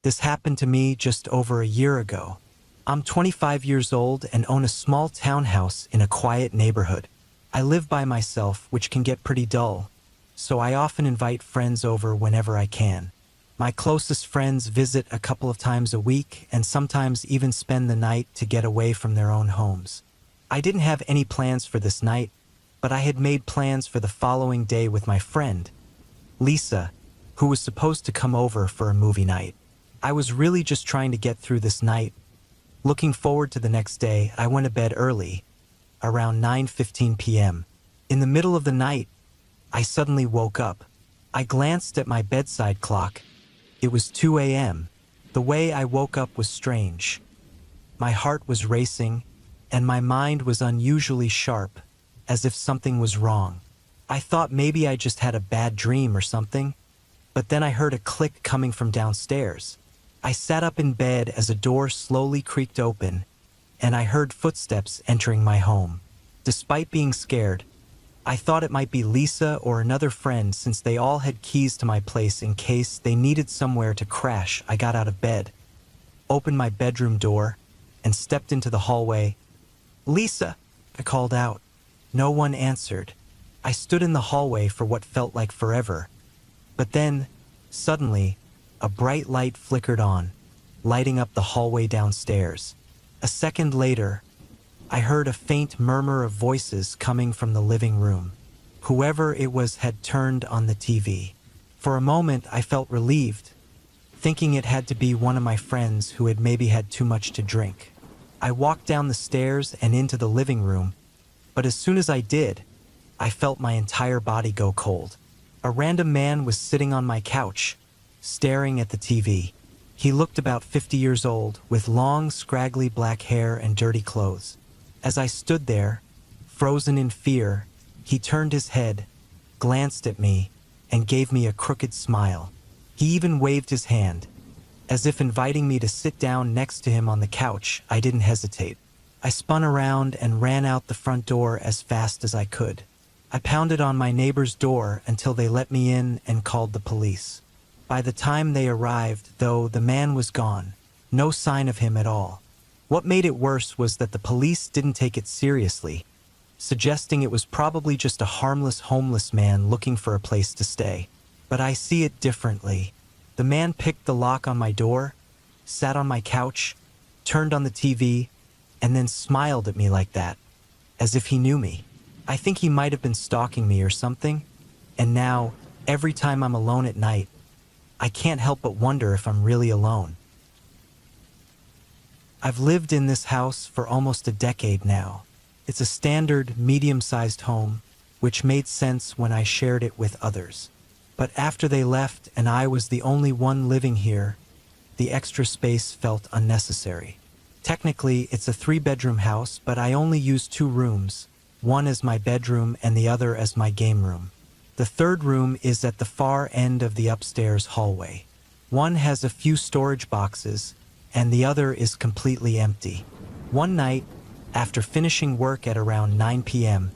This happened to me just over a year ago. I'm 25 years old and own a small townhouse in a quiet neighborhood. I live by myself, which can get pretty dull, so I often invite friends over whenever I can. My closest friends visit a couple of times a week and sometimes even spend the night to get away from their own homes. I didn't have any plans for this night, but I had made plans for the following day with my friend, Lisa, who was supposed to come over for a movie night. I was really just trying to get through this night. Looking forward to the next day, I went to bed early, around 9:15 p.m. In the middle of the night, I suddenly woke up. I glanced at my bedside clock. It was 2 a.m. The way I woke up was strange. My heart was racing, and my mind was unusually sharp, as if something was wrong. I thought maybe I just had a bad dream or something, but then I heard a click coming from downstairs. I sat up in bed as a door slowly creaked open, and I heard footsteps entering my home. Despite being scared, I thought it might be Lisa or another friend since they all had keys to my place in case they needed somewhere to crash. I got out of bed, opened my bedroom door, and stepped into the hallway. "Lisa!" I called out. No one answered. I stood in the hallway for what felt like forever. But then, suddenly, a bright light flickered on, lighting up the hallway downstairs. A second later, I heard a faint murmur of voices coming from the living room. Whoever it was had turned on the TV. For a moment, I felt relieved, thinking it had to be one of my friends who had maybe had too much to drink. I walked down the stairs and into the living room, but as soon as I did, I felt my entire body go cold. A random man was sitting on my couch, staring at the TV. He looked about 50 years old, with long, scraggly black hair and dirty clothes. As I stood there, frozen in fear, he turned his head, glanced at me, and gave me a crooked smile. He even waved his hand, as if inviting me to sit down next to him on the couch. I didn't hesitate. I spun around and ran out the front door as fast as I could. I pounded on my neighbor's door until they let me in and called the police. By the time they arrived, though, the man was gone. No sign of him at all. What made it worse was that the police didn't take it seriously, suggesting it was probably just a harmless homeless man looking for a place to stay. But I see it differently. The man picked the lock on my door, sat on my couch, turned on the TV, and then smiled at me like that, as if he knew me. I think he might have been stalking me or something, and now, every time I'm alone at night, I can't help but wonder if I'm really alone. I've lived in this house for almost a decade now. It's a standard, medium-sized home, which made sense when I shared it with others. But after they left and I was the only one living here, the extra space felt unnecessary. Technically, it's a 3-bedroom house, but I only use 2 rooms, one as my bedroom and the other as my game room. The third room is at the far end of the upstairs hallway. One has a few storage boxes, and the other is completely empty. One night, after finishing work at around 9 p.m.,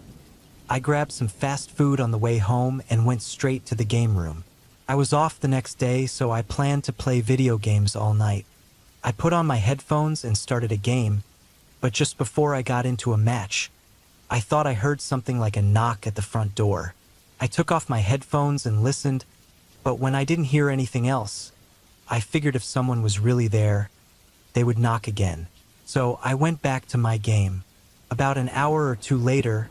I grabbed some fast food on the way home and went straight to the game room. I was off the next day, so I planned to play video games all night. I put on my headphones and started a game, but just before I got into a match, I thought I heard something like a knock at the front door. I took off my headphones and listened, but when I didn't hear anything else, I figured if someone was really there, they would knock again. So I went back to my game. About an hour or 2 later,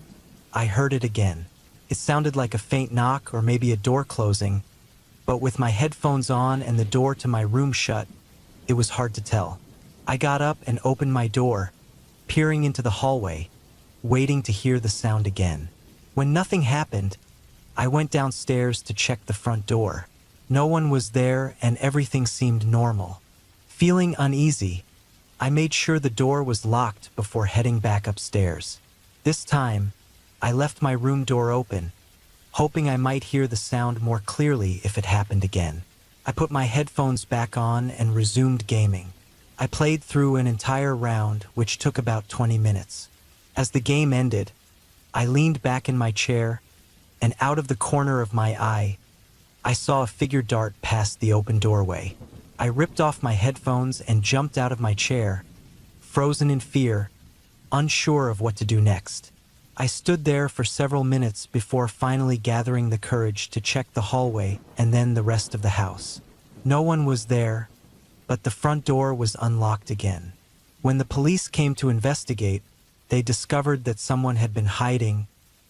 I heard it again. It sounded like a faint knock or maybe a door closing, but with my headphones on and the door to my room shut, it was hard to tell. I got up and opened my door, peering into the hallway, waiting to hear the sound again. When nothing happened, I went downstairs to check the front door. No one was there and everything seemed normal. Feeling uneasy, I made sure the door was locked before heading back upstairs. This time, I left my room door open, hoping I might hear the sound more clearly if it happened again. I put my headphones back on and resumed gaming. I played through an entire round, which took about 20 minutes. As the game ended, I leaned back in my chair, and out of the corner of my eye, I saw a figure dart past the open doorway. I ripped off my headphones and jumped out of my chair, frozen in fear, unsure of what to do next. I stood there for several minutes before finally gathering the courage to check the hallway and then the rest of the house. No one was there, but the front door was unlocked again. When the police came to investigate, they discovered that someone had been hiding,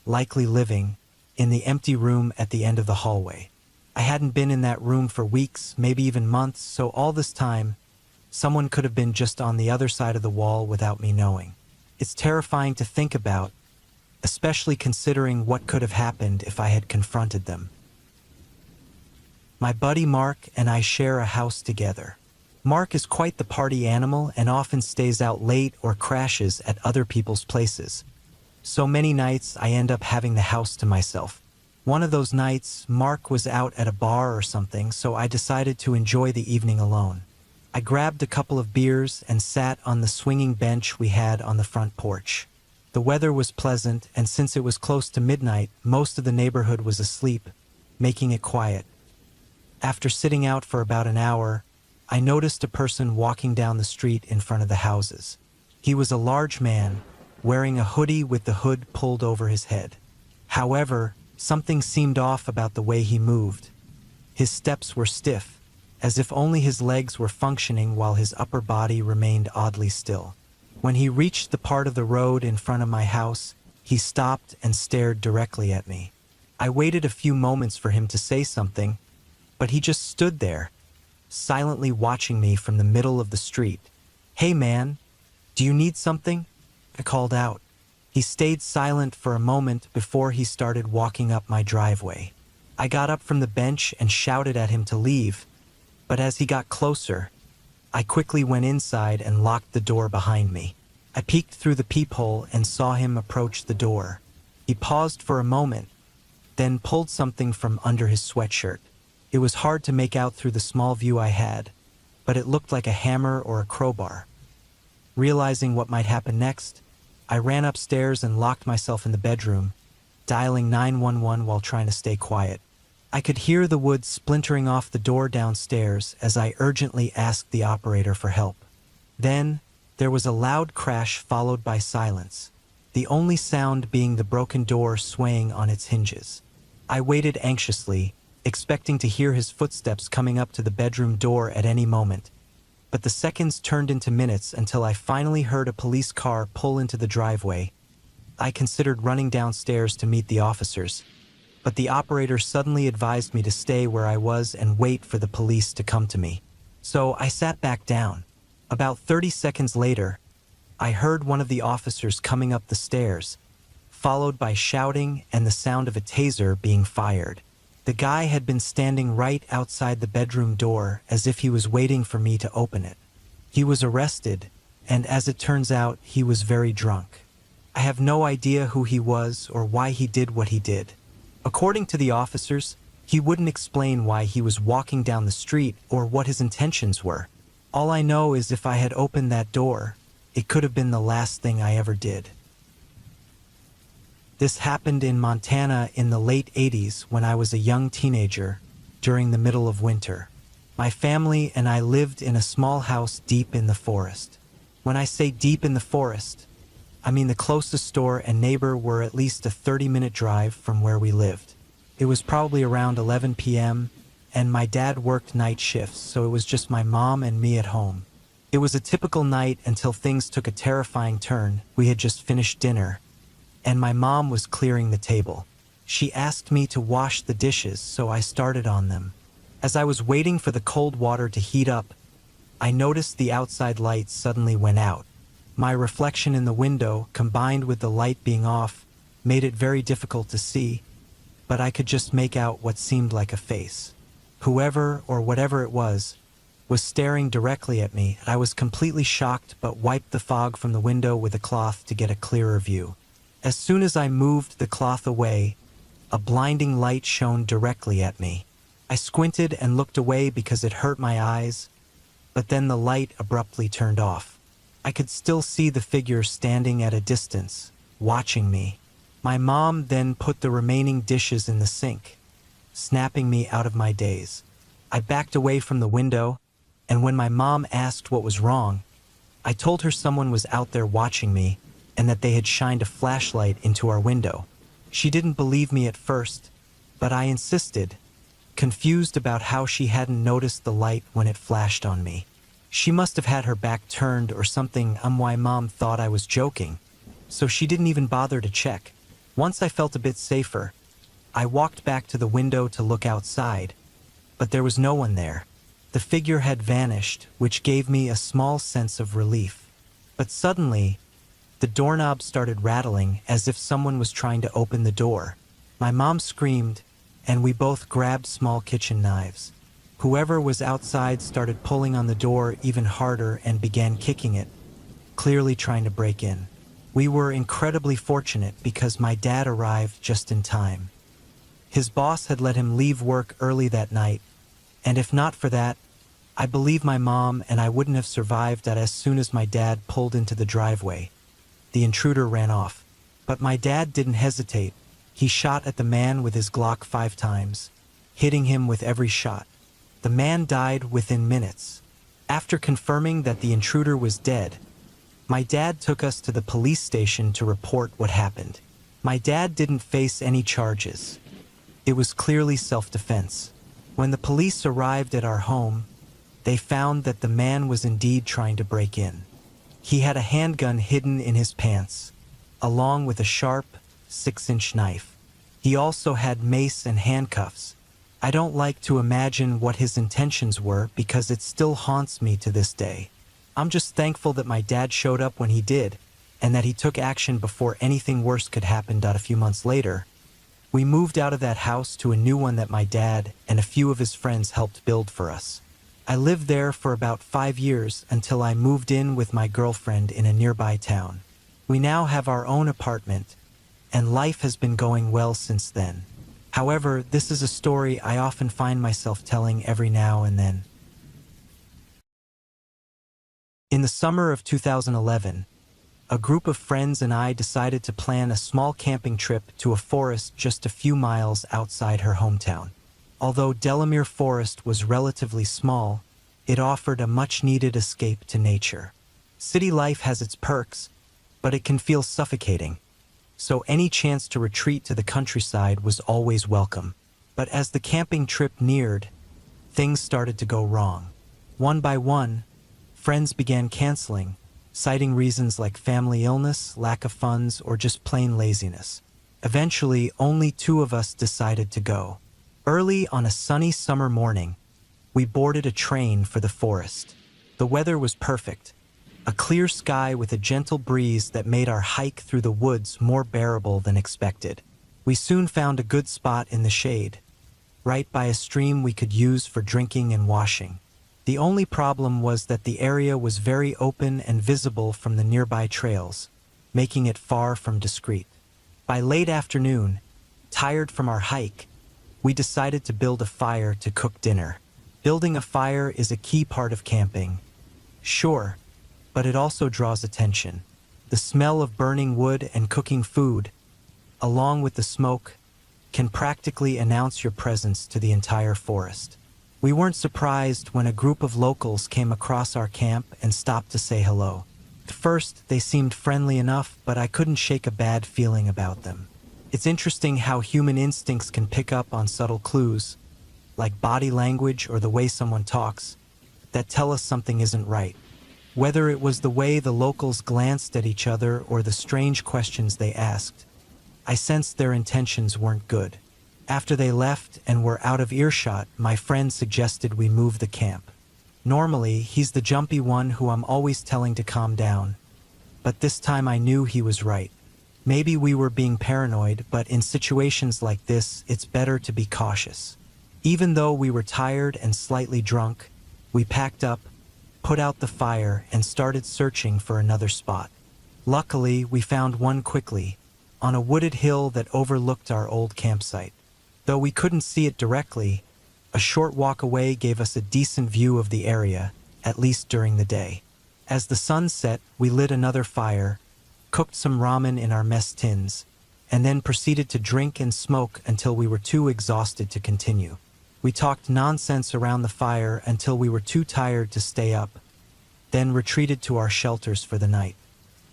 likely living, in the empty room at the end of the hallway. I hadn't been in that room for weeks, maybe even months, so all this time, someone could have been just on the other side of the wall without me knowing. It's terrifying to think about, especially considering what could have happened if I had confronted them. My buddy Mark and I share a house together. Mark is quite the party animal and often stays out late or crashes at other people's places. So many nights I end up having the house to myself. One of those nights, Mark was out at a bar or something, so I decided to enjoy the evening alone. I grabbed a couple of beers and sat on the swinging bench we had on the front porch. The weather was pleasant, and since it was close to midnight, most of the neighborhood was asleep, making it quiet. After sitting out for about an hour, I noticed a person walking down the street in front of the houses. He was a large man, wearing a hoodie with the hood pulled over his head. However, something seemed off about the way he moved. His steps were stiff, as if only his legs were functioning while his upper body remained oddly still. When he reached the part of the road in front of my house, he stopped and stared directly at me. I waited a few moments for him to say something, but he just stood there, silently watching me from the middle of the street. "Hey man, do you need something?" I called out. He stayed silent for a moment before he started walking up my driveway. I got up from the bench and shouted at him to leave, but as he got closer, I quickly went inside and locked the door behind me. I peeked through the peephole and saw him approach the door. He paused for a moment, then pulled something from under his sweatshirt. It was hard to make out through the small view I had, but it looked like a hammer or a crowbar. Realizing what might happen next, I ran upstairs and locked myself in the bedroom, dialing 911 while trying to stay quiet. I could hear the wood splintering off the door downstairs as I urgently asked the operator for help. Then, there was a loud crash followed by silence, the only sound being the broken door swaying on its hinges. I waited anxiously, expecting to hear his footsteps coming up to the bedroom door at any moment, but the seconds turned into minutes until I finally heard a police car pull into the driveway. I considered running downstairs to meet the officers, but the operator suddenly advised me to stay where I was and wait for the police to come to me. So I sat back down. About 30 seconds later, I heard one of the officers coming up the stairs, followed by shouting and the sound of a taser being fired. The guy had been standing right outside the bedroom door as if he was waiting for me to open it. He was arrested, and as it turns out, he was very drunk. I have no idea who he was or why he did what he did. According to the officers, he wouldn't explain why he was walking down the street or what his intentions were. All I know is if I had opened that door, it could have been the last thing I ever did. This happened in Montana in the late 80s when I was a young teenager during the middle of winter. My family and I lived in a small house deep in the forest. When I say deep in the forest, I mean the closest store and neighbor were at least a 30-minute drive from where we lived. It was probably around 11 p.m., and my dad worked night shifts, so it was just my mom and me at home. It was a typical night until things took a terrifying turn. We had just finished dinner, and my mom was clearing the table. She asked me to wash the dishes, so I started on them. As I was waiting for the cold water to heat up, I noticed the outside lights suddenly went out. My reflection in the window, combined with the light being off, made it very difficult to see, but I could just make out what seemed like a face. Whoever or whatever it was staring directly at me, and I was completely shocked but wiped the fog from the window with a cloth to get a clearer view. As soon as I moved the cloth away, a blinding light shone directly at me. I squinted and looked away because it hurt my eyes, but then the light abruptly turned off. I could still see the figure standing at a distance, watching me. My mom then put the remaining dishes in the sink, snapping me out of my daze. I backed away from the window, and when my mom asked what was wrong, I told her someone was out there watching me and that they had shined a flashlight into our window. She didn't believe me at first, but I insisted, confused about how she hadn't noticed the light when it flashed on me. She must have had her back turned or something. Why Mom thought I was joking, so she didn't even bother to check. Once I felt a bit safer, I walked back to the window to look outside, but there was no one there. The figure had vanished, which gave me a small sense of relief. But suddenly, the doorknob started rattling as if someone was trying to open the door. My mom screamed, and we both grabbed small kitchen knives. Whoever was outside started pulling on the door even harder and began kicking it, clearly trying to break in. We were incredibly fortunate because my dad arrived just in time. His boss had let him leave work early that night, and if not for that, I believe my mom and I wouldn't have survived. That as soon as my dad pulled into the driveway, the intruder ran off. But my dad didn't hesitate. He shot at the man with his Glock 5 times, hitting him with every shot. The man died within minutes. After confirming that the intruder was dead, my dad took us to the police station to report what happened. My dad didn't face any charges. It was clearly self-defense. When the police arrived at our home, they found that the man was indeed trying to break in. He had a handgun hidden in his pants, along with a sharp 6-inch knife. He also had mace and handcuffs. I don't like to imagine what his intentions were because it still haunts me to this day. I'm just thankful that my dad showed up when he did, and that he took action before anything worse could happen. A few months later, we moved out of that house to a new one that my dad and a few of his friends helped build for us. I lived there for about 5 years until I moved in with my girlfriend in a nearby town. We now have our own apartment, and life has been going well since then. However, this is a story I often find myself telling every now and then. In the summer of 2011, a group of friends and I decided to plan a small camping trip to a forest just a few miles outside her hometown. Although Delamere Forest was relatively small, it offered a much-needed escape to nature. City life has its perks, but it can feel suffocating, so any chance to retreat to the countryside was always welcome. But as the camping trip neared, things started to go wrong. One by one, friends began canceling, citing reasons like family illness, lack of funds, or just plain laziness. Eventually, only 2 of us decided to go. Early on a sunny summer morning, we boarded a train for the forest. The weather was perfect, a clear sky with a gentle breeze that made our hike through the woods more bearable than expected. We soon found a good spot in the shade, right by a stream we could use for drinking and washing. The only problem was that the area was very open and visible from the nearby trails, making it far from discreet. By late afternoon, tired from our hike, we decided to build a fire to cook dinner. Building a fire is a key part of camping. Sure, but it also draws attention. The smell of burning wood and cooking food, along with the smoke, can practically announce your presence to the entire forest. We weren't surprised when a group of locals came across our camp and stopped to say hello. At first, they seemed friendly enough, but I couldn't shake a bad feeling about them. It's interesting how human instincts can pick up on subtle clues, like body language or the way someone talks, that tell us something isn't right. Whether it was the way the locals glanced at each other or the strange questions they asked, I sensed their intentions weren't good. After they left and were out of earshot, my friend suggested we move the camp. Normally, he's the jumpy one who I'm always telling to calm down, but this time I knew he was right. Maybe we were being paranoid, but in situations like this, it's better to be cautious. Even though we were tired and slightly drunk, we packed up, put out the fire, and started searching for another spot. Luckily, we found one quickly, on a wooded hill that overlooked our old campsite. Though we couldn't see it directly, a short walk away gave us a decent view of the area, at least during the day. As the sun set, we lit another fire, cooked some ramen in our mess tins, and then proceeded to drink and smoke until we were too exhausted to continue. We talked nonsense around the fire until we were too tired to stay up, then retreated to our shelters for the night.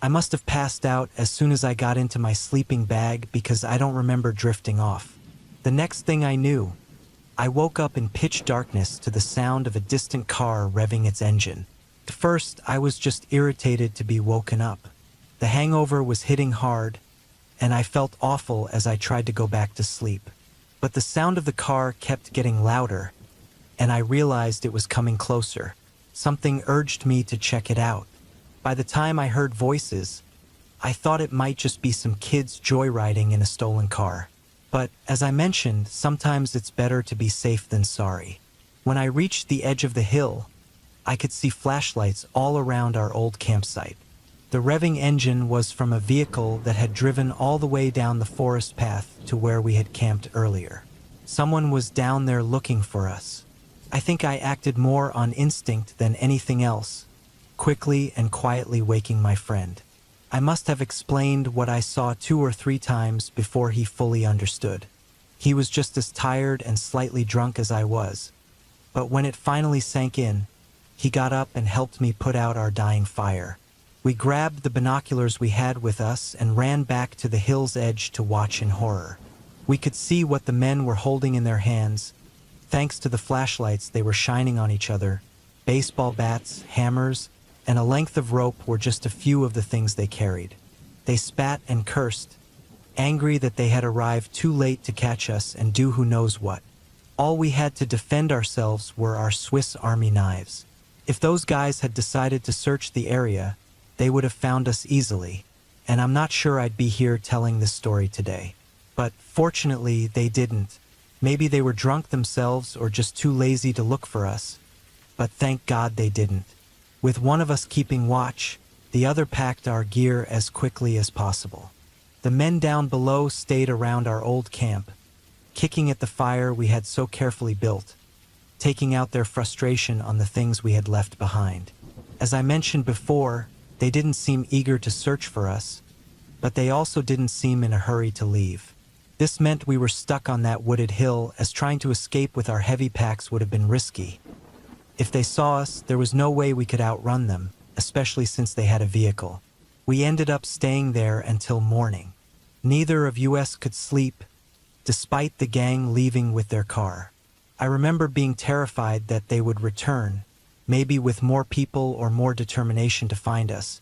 I must have passed out as soon as I got into my sleeping bag because I don't remember drifting off. The next thing I knew, I woke up in pitch darkness to the sound of a distant car revving its engine. At first, I was just irritated to be woken up. The hangover was hitting hard, and I felt awful as I tried to go back to sleep. But the sound of the car kept getting louder, and I realized it was coming closer. Something urged me to check it out. By the time I heard voices, I thought it might just be some kids joyriding in a stolen car. But, as I mentioned, sometimes it's better to be safe than sorry. When I reached the edge of the hill, I could see flashlights all around our old campsite. The revving engine was from a vehicle that had driven all the way down the forest path to where we had camped earlier. Someone was down there looking for us. I think I acted more on instinct than anything else, quickly and quietly waking my friend. I must have explained what I saw 2 or 3 times before he fully understood. He was just as tired and slightly drunk as I was. But when it finally sank in, he got up and helped me put out our dying fire. We grabbed the binoculars we had with us and ran back to the hill's edge to watch in horror. We could see what the men were holding in their hands. Thanks to the flashlights, they were shining on each other. Baseball bats, hammers, and a length of rope were just a few of the things they carried. They spat and cursed, angry that they had arrived too late to catch us and do who knows what. All we had to defend ourselves were our Swiss Army knives. If those guys had decided to search the area, they would have found us easily, and I'm not sure I'd be here telling this story today. But fortunately, they didn't. Maybe they were drunk themselves or just too lazy to look for us. But thank God they didn't. With one of us keeping watch, the other packed our gear as quickly as possible. The men down below stayed around our old camp, kicking at the fire we had so carefully built, taking out their frustration on the things we had left behind. As I mentioned before, they didn't seem eager to search for us, but they also didn't seem in a hurry to leave. This meant we were stuck on that wooded hill, as trying to escape with our heavy packs would have been risky. If they saw us, there was no way we could outrun them, especially since they had a vehicle. We ended up staying there until morning. Neither of us could sleep, despite the gang leaving with their car. I remember being terrified that they would return, maybe with more people or more determination to find us,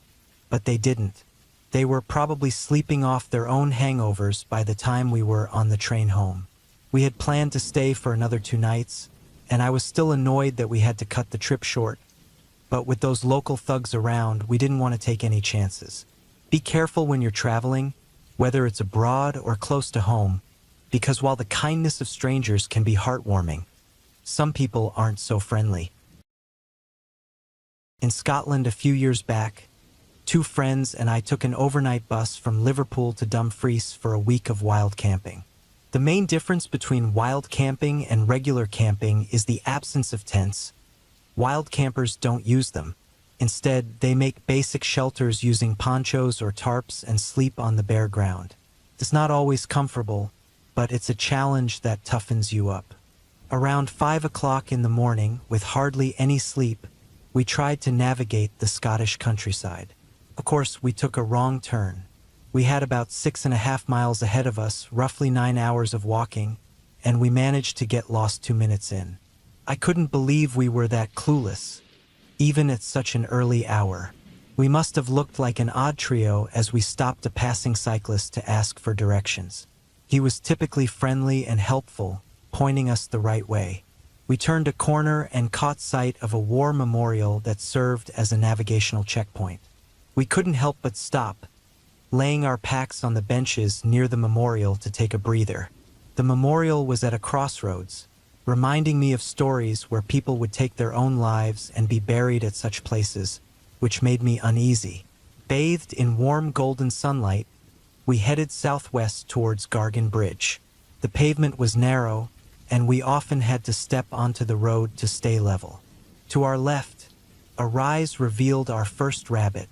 but they didn't. They were probably sleeping off their own hangovers by the time we were on the train home. We had planned to stay for another 2 nights, and I was still annoyed that we had to cut the trip short. But with those local thugs around, we didn't want to take any chances. Be careful when you're traveling, whether it's abroad or close to home, because while the kindness of strangers can be heartwarming, some people aren't so friendly. In Scotland a few years back, 2 friends and I took an overnight bus from Liverpool to Dumfries for a week of wild camping. The main difference between wild camping and regular camping is the absence of tents. Wild campers don't use them. Instead, they make basic shelters using ponchos or tarps and sleep on the bare ground. It's not always comfortable, but it's a challenge that toughens you up. Around 5 o'clock in the morning, with hardly any sleep, we tried to navigate the Scottish countryside. Of course, we took a wrong turn. We had about 6.5 miles ahead of us, roughly 9 hours of walking, and we managed to get lost 2 minutes in. I couldn't believe we were that clueless, even at such an early hour. We must have looked like an odd trio as we stopped a passing cyclist to ask for directions. He was typically friendly and helpful, pointing us the right way. We turned a corner and caught sight of a war memorial that served as a navigational checkpoint. We couldn't help but stop, laying our packs on the benches near the memorial to take a breather. The memorial was at a crossroads, reminding me of stories where people would take their own lives and be buried at such places, which made me uneasy. Bathed in warm golden sunlight, we headed southwest towards Gargan Bridge. The pavement was narrow, and we often had to step onto the road to stay level. To our left, a rise revealed our first rabbit,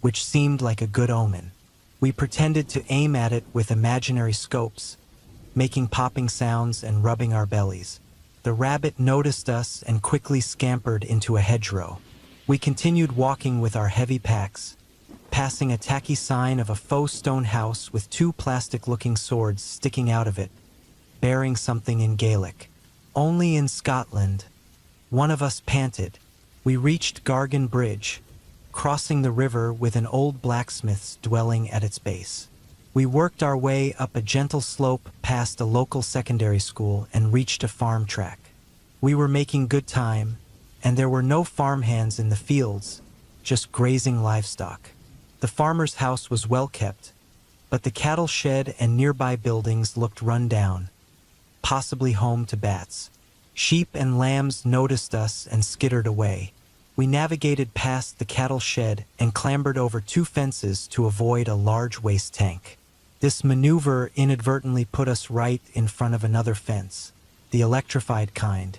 which seemed like a good omen. We pretended to aim at it with imaginary scopes, making popping sounds and rubbing our bellies. The rabbit noticed us and quickly scampered into a hedgerow. We continued walking with our heavy packs, passing a tacky sign of a faux stone house with two plastic-looking swords sticking out of it, bearing something in Gaelic. "Only in Scotland." One of us panted. We reached Gargan Bridge, crossing the river with an old blacksmith's dwelling at its base. We worked our way up a gentle slope past a local secondary school and reached a farm track. We were making good time, and there were no farmhands in the fields, just grazing livestock. The farmer's house was well kept, but the cattle shed and nearby buildings looked run down, possibly home to bats. Sheep and lambs noticed us and skittered away. We navigated past the cattle shed and clambered over two fences to avoid a large waste tank. This maneuver inadvertently put us right in front of another fence, the electrified kind.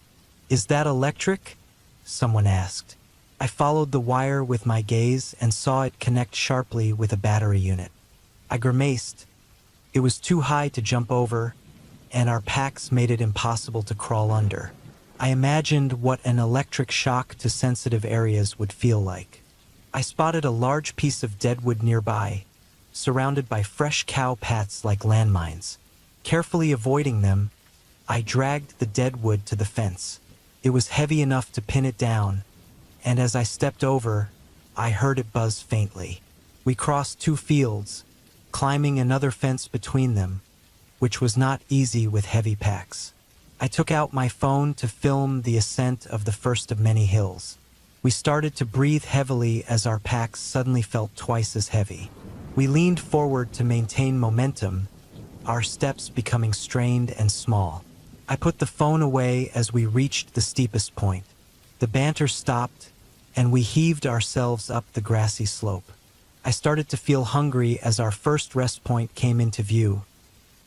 "Is that electric?" someone asked. I followed the wire with my gaze and saw it connect sharply with a battery unit. I grimaced. It was too high to jump over, and our packs made it impossible to crawl under. I imagined what an electric shock to sensitive areas would feel like. I spotted a large piece of deadwood nearby, surrounded by fresh cow pats like landmines. Carefully avoiding them, I dragged the deadwood to the fence. It was heavy enough to pin it down, and as I stepped over, I heard it buzz faintly. We crossed two fields, climbing another fence between them, which was not easy with heavy packs. I took out my phone to film the ascent of the first of many hills. We started to breathe heavily as our packs suddenly felt twice as heavy. We leaned forward to maintain momentum, our steps becoming strained and small. I put the phone away as we reached the steepest point. The banter stopped, and we heaved ourselves up the grassy slope. I started to feel hungry as our first rest point came into view,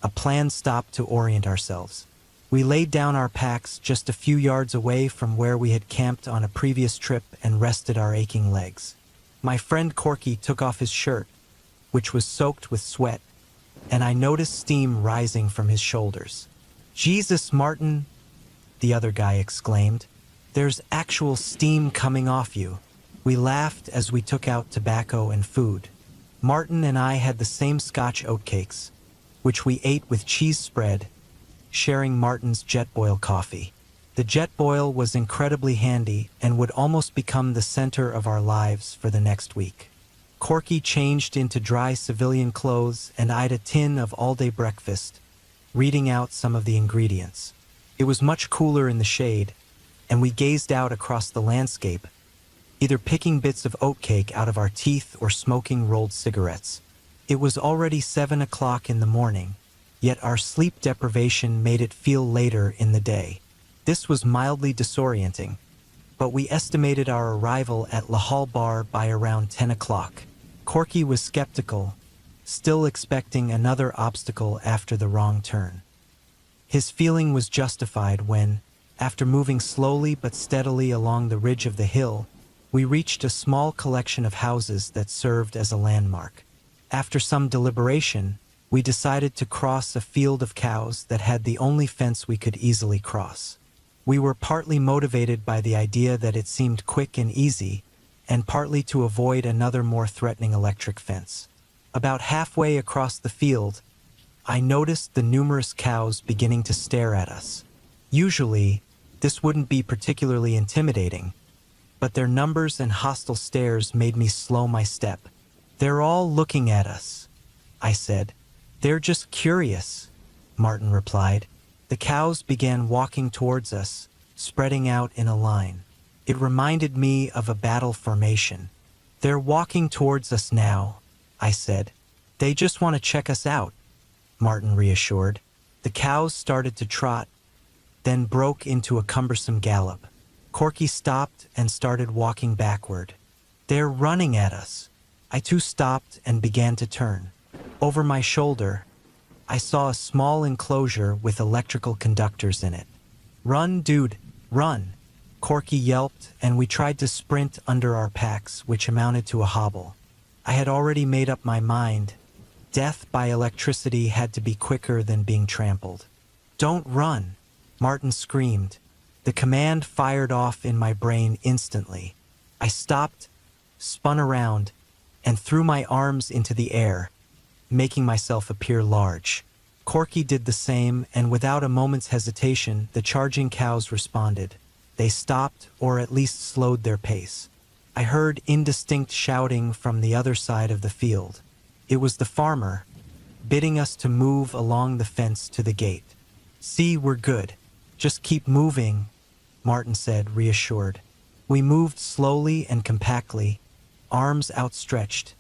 a planned stop to orient ourselves. We laid down our packs just a few yards away from where we had camped on a previous trip and rested our aching legs. My friend Corky took off his shirt, which was soaked with sweat, and I noticed steam rising from his shoulders. "Jesus, Martin," the other guy exclaimed. "There's actual steam coming off you." We laughed as we took out tobacco and food. Martin and I had the same Scotch oatcakes, which we ate with cheese spread, sharing Martin's Jetboil coffee. The Jetboil was incredibly handy and would almost become the center of our lives for the next week. Corky changed into dry civilian clothes and eyed a tin of all-day breakfast, reading out some of the ingredients. It was much cooler in the shade, and we gazed out across the landscape, either picking bits of oatcake out of our teeth or smoking rolled cigarettes. It was already 7 o'clock in the morning, yet our sleep deprivation made it feel later in the day. This was mildly disorienting, but we estimated our arrival at Lahal Bar by around 10 o'clock. Corky was skeptical, still expecting another obstacle after the wrong turn. His feeling was justified when, after moving slowly but steadily along the ridge of the hill, we reached a small collection of houses that served as a landmark. After some deliberation, we decided to cross a field of cows that had the only fence we could easily cross. We were partly motivated by the idea that it seemed quick and easy, and partly to avoid another more threatening electric fence. About halfway across the field, I noticed the numerous cows beginning to stare at us. Usually, this wouldn't be particularly intimidating, but their numbers and hostile stares made me slow my step. "They're all looking at us," I said. "They're just curious," Martin replied. The cows began walking towards us, spreading out in a line. It reminded me of a battle formation. "They're walking towards us now," I said. "They just want to check us out," Martin reassured. The cows started to trot, then broke into a cumbersome gallop. Corky stopped and started walking backward. "They're running at us." I too stopped and began to turn. Over my shoulder, I saw a small enclosure with electrical conductors in it. "Run, dude, run!" Corky yelped, and we tried to sprint under our packs, which amounted to a hobble. I had already made up my mind. Death by electricity had to be quicker than being trampled. "Don't run!" Martin screamed, The command fired off in my brain instantly. I stopped, spun around, and threw my arms into the air, making myself appear large. Corky did the same, and without a moment's hesitation, the charging cows responded. They stopped, or at least slowed their pace. I heard indistinct shouting from the other side of the field. It was the farmer, bidding us to move along the fence to the gate. "See, we're good. Just keep moving," Martin said, reassured. We moved slowly and compactly, arms outstretched,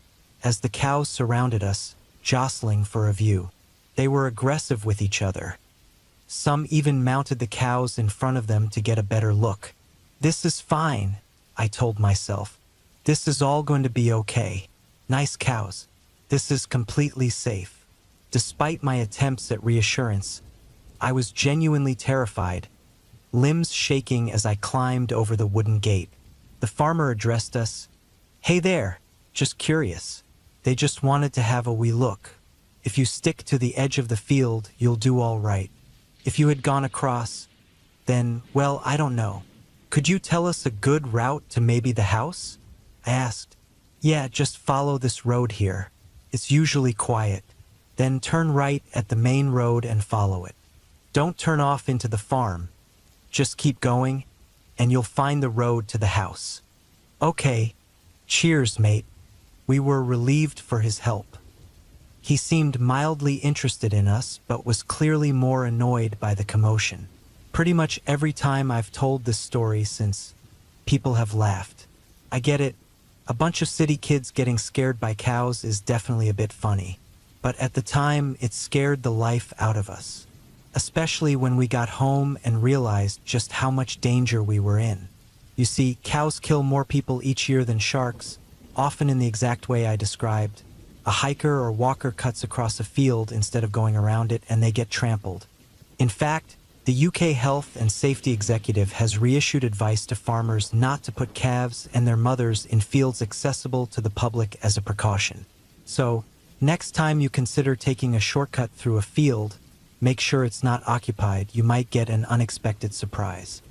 as the cows surrounded us, jostling for a view. They were aggressive with each other. Some even mounted the cows in front of them to get a better look. "This is fine," I told myself. "This is all going to be okay. Nice cows. This is completely safe." Despite my attempts at reassurance, I was genuinely terrified, limbs shaking as I climbed over the wooden gate. The farmer addressed us. "Hey there, just curious. They just wanted to have a wee look. If you stick to the edge of the field, you'll do all right. If you had gone across, then, well, I don't know. Could you tell us a good route to maybe the house?" I asked. "Yeah, just follow this road here. It's usually quiet. Then turn right at the main road and follow it. Don't turn off into the farm. Just keep going, and you'll find the road to the house." "Okay. Cheers, mate." We were relieved for his help. He seemed mildly interested in us, but was clearly more annoyed by the commotion. Pretty much every time I've told this story since, people have laughed. I get it. A bunch of city kids getting scared by cows is definitely a bit funny. But at the time, it scared the life out of us. Especially when we got home and realized just how much danger we were in. You see, cows kill more people each year than sharks, often in the exact way I described. A hiker or walker cuts across a field instead of going around it, and they get trampled. In fact, the UK Health and Safety Executive has reissued advice to farmers not to put calves and their mothers in fields accessible to the public as a precaution. So, next time you consider taking a shortcut through a field, make sure it's not occupied. You might get an unexpected surprise.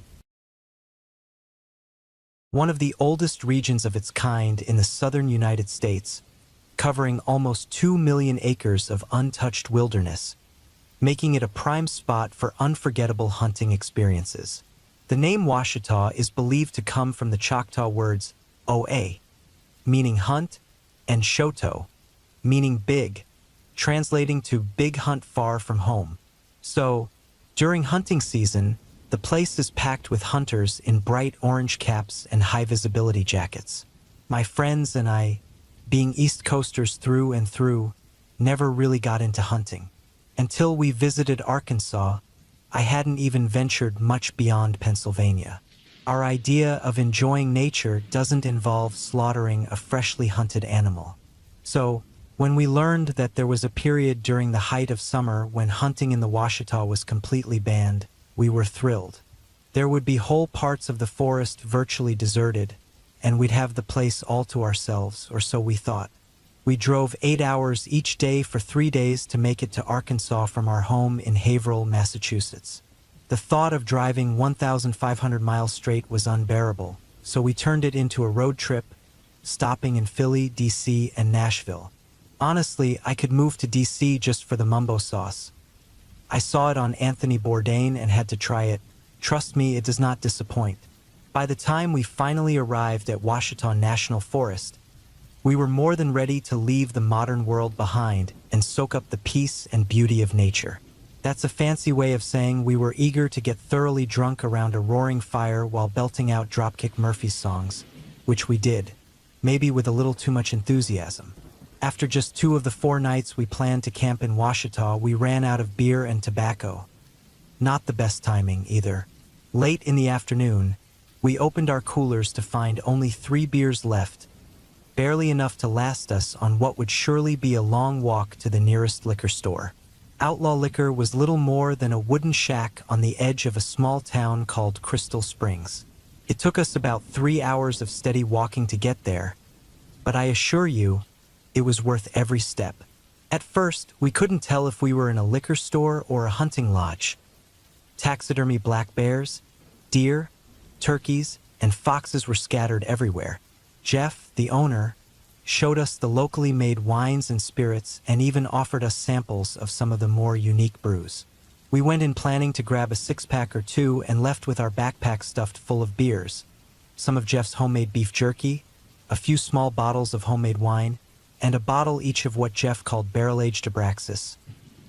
One of the oldest regions of its kind in the southern United States, covering almost 2 million acres of untouched wilderness, making it a prime spot for unforgettable hunting experiences. The name Ouachita is believed to come from the Choctaw words "oe," meaning hunt, and "shoto," meaning big, translating to big hunt far from home. So, during hunting season, the place is packed with hunters in bright orange caps and high-visibility jackets. My friends and I, being East Coasters through and through, never really got into hunting. Until we visited Arkansas, I hadn't even ventured much beyond Pennsylvania. Our idea of enjoying nature doesn't involve slaughtering a freshly hunted animal. So, when we learned that there was a period during the height of summer when hunting in the Ouachita was completely banned, we were thrilled. There would be whole parts of the forest virtually deserted, and we'd have the place all to ourselves, or so we thought. We drove 8 hours each day for 3 days to make it to Arkansas from our home in Haverhill, Massachusetts. The thought of driving 1,500 miles straight was unbearable, so we turned it into a road trip, stopping in Philly, D.C., and Nashville. Honestly, I could move to D.C. just for the mumbo sauce. I saw it on Anthony Bourdain and had to try it. Trust me, it does not disappoint. By the time we finally arrived at Ouachita National Forest, we were more than ready to leave the modern world behind and soak up the peace and beauty of nature. That's a fancy way of saying we were eager to get thoroughly drunk around a roaring fire while belting out Dropkick Murphys songs, which we did, maybe with a little too much enthusiasm. After just 2 of the 4 nights we planned to camp in Ouachita, we ran out of beer and tobacco. Not the best timing, either. Late in the afternoon, we opened our coolers to find only 3 beers left, barely enough to last us on what would surely be a long walk to the nearest liquor store. Outlaw Liquor was little more than a wooden shack on the edge of a small town called Crystal Springs. It took us about 3 hours of steady walking to get there, but I assure you, it was worth every step. At first, we couldn't tell if we were in a liquor store or a hunting lodge. Taxidermy black bears, Deer, turkeys, and foxes were scattered everywhere. Jeff, the owner, showed us the locally made wines and spirits and even offered us samples of some of the more unique brews. We went in planning to grab a six-pack or two and left with our backpack stuffed full of beers, some of Jeff's homemade beef jerky, a few small bottles of homemade wine, and a bottle each of what Jeff called barrel-aged Abraxas,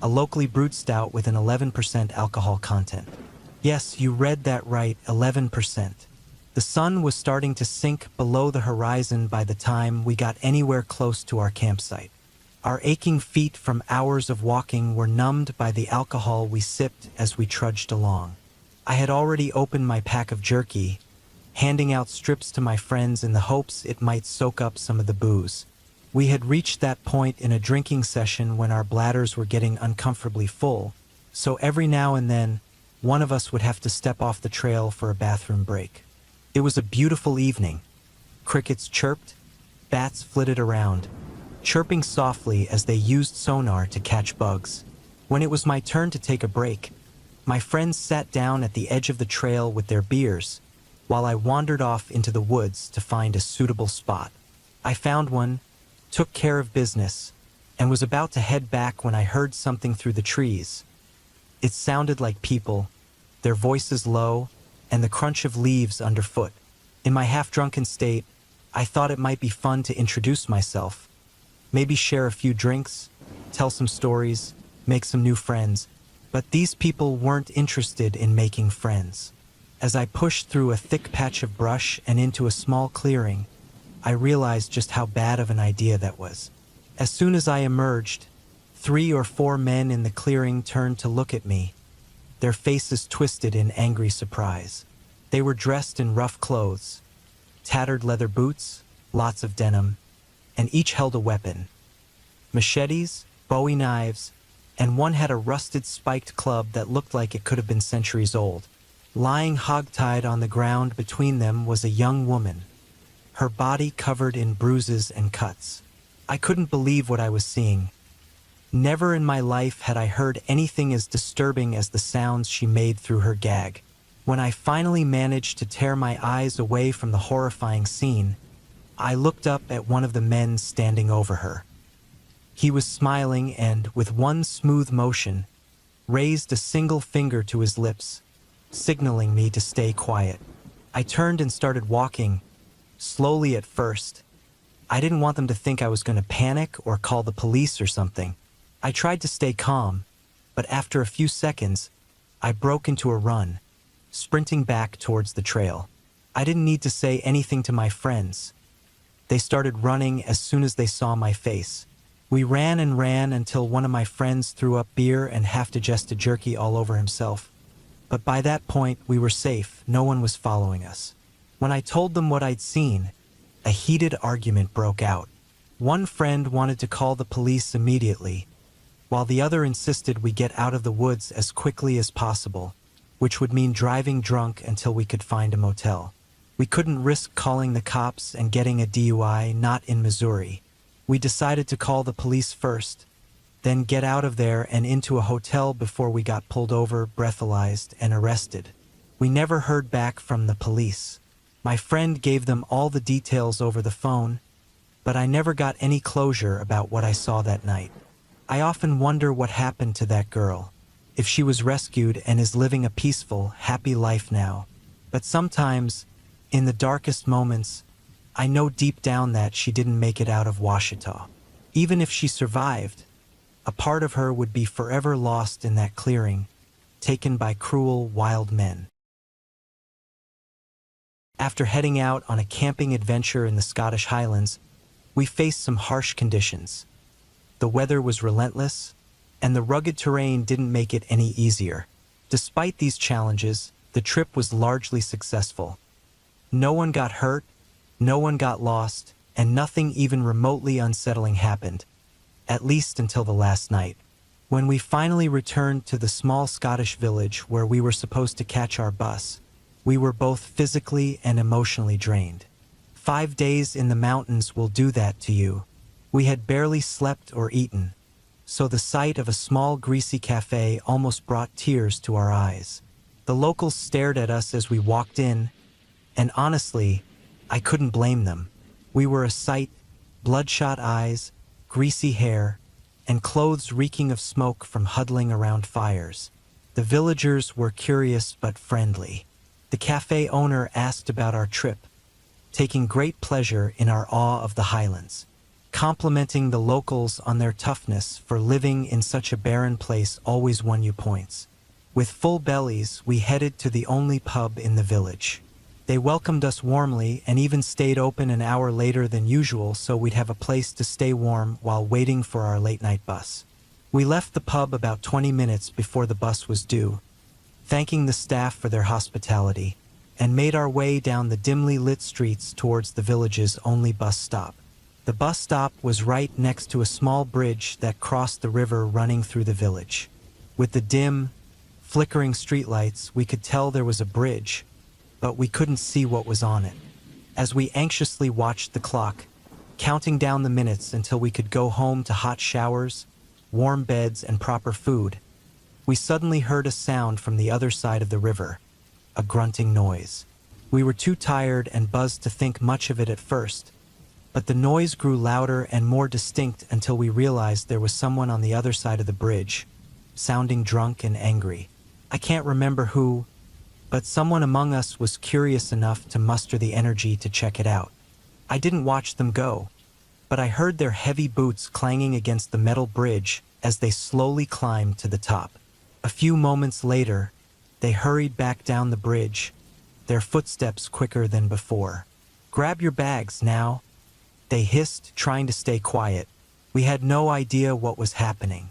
a locally brewed stout with an 11% alcohol content. Yes, you read that right, 11%. The sun was starting to sink below the horizon by the time we got anywhere close to our campsite. Our aching feet from hours of walking were numbed by the alcohol we sipped as we trudged along. I had already opened my pack of jerky, handing out strips to my friends in the hopes it might soak up some of the booze. We had reached that point in a drinking session when our bladders were getting uncomfortably full, so every now and then, one of us would have to step off the trail for a bathroom break. It was a beautiful evening. Crickets chirped, bats flitted around, chirping softly as they used sonar to catch bugs. When it was my turn to take a break, my friends sat down at the edge of the trail with their beers, while I wandered off into the woods to find a suitable spot. I found one, took care of business, and was about to head back when I heard something through the trees. It sounded like people, their voices low, and the crunch of leaves underfoot. In my half-drunken state, I thought it might be fun to introduce myself, maybe share a few drinks, tell some stories, make some new friends, but these people weren't interested in making friends. As I pushed through a thick patch of brush and into a small clearing, I realized just how bad of an idea that was. As soon as I emerged, 3 or 4 men in the clearing turned to look at me, their faces twisted in angry surprise. They were dressed in rough clothes, tattered leather boots, lots of denim, and each held a weapon. Machetes, Bowie knives, and one had a rusted spiked club that looked like it could have been centuries old. Lying hogtied on the ground between them was a young woman, her body covered in bruises and cuts. I couldn't believe what I was seeing. Never in my life had I heard anything as disturbing as the sounds she made through her gag. When I finally managed to tear my eyes away from the horrifying scene, I looked up at one of the men standing over her. He was smiling and, with one smooth motion, raised a single finger to his lips, signaling me to stay quiet. I turned and started walking, slowly at first. I didn't want them to think I was going to panic or call the police or something. I tried to stay calm, but after a few seconds, I broke into a run, sprinting back towards the trail. I didn't need to say anything to my friends. They started running as soon as they saw my face. We ran and ran until one of my friends threw up beer and half-digested jerky all over himself. But by that point, we were safe. No one was following us. When I told them what I'd seen, a heated argument broke out. One friend wanted to call the police immediately, while the other insisted we get out of the woods as quickly as possible, which would mean driving drunk until we could find a motel. We couldn't risk calling the cops and getting a DUI, not in Missouri. We decided to call the police first, then get out of there and into a hotel before we got pulled over, breathalyzed, and arrested. We never heard back from the police. My friend gave them all the details over the phone, but I never got any closure about what I saw that night. I often wonder what happened to that girl, if she was rescued and is living a peaceful, happy life now. But sometimes, in the darkest moments, I know deep down that she didn't make it out of Washita. Even if she survived, a part of her would be forever lost in that clearing, taken by cruel, wild men. After heading out on a camping adventure in the Scottish Highlands, we faced some harsh conditions. The weather was relentless, and the rugged terrain didn't make it any easier. Despite these challenges, the trip was largely successful. No one got hurt, no one got lost, and nothing even remotely unsettling happened, at least until the last night. When we finally returned to the small Scottish village where we were supposed to catch our bus, we were both physically and emotionally drained. 5 days in the mountains will do that to you. We had barely slept or eaten, so the sight of a small greasy cafe almost brought tears to our eyes. The locals stared at us as we walked in, and honestly, I couldn't blame them. We were a sight, bloodshot eyes, greasy hair, and clothes reeking of smoke from huddling around fires. The villagers were curious but friendly. The cafe owner asked about our trip, taking great pleasure in our awe of the highlands, complimenting the locals on their toughness for living in such a barren place always won you points. With full bellies, we headed to the only pub in the village. They welcomed us warmly and even stayed open an hour later than usual so we'd have a place to stay warm while waiting for our late-night bus. We left the pub about 20 minutes before the bus was due, thanking the staff for their hospitality, and made our way down the dimly lit streets towards the village's only bus stop. The bus stop was right next to a small bridge that crossed the river running through the village. With the dim, flickering streetlights, we could tell there was a bridge, but we couldn't see what was on it. As we anxiously watched the clock, counting down the minutes until we could go home to hot showers, warm beds, and proper food, we suddenly heard a sound from the other side of the river, a grunting noise. We were too tired and buzzed to think much of it at first, but the noise grew louder and more distinct until we realized there was someone on the other side of the bridge, sounding drunk and angry. I can't remember who, but someone among us was curious enough to muster the energy to check it out. I didn't watch them go, but I heard their heavy boots clanging against the metal bridge as they slowly climbed to the top. A few moments later, they hurried back down the bridge, their footsteps quicker than before. "Grab your bags now," they hissed, trying to stay quiet. We had no idea what was happening.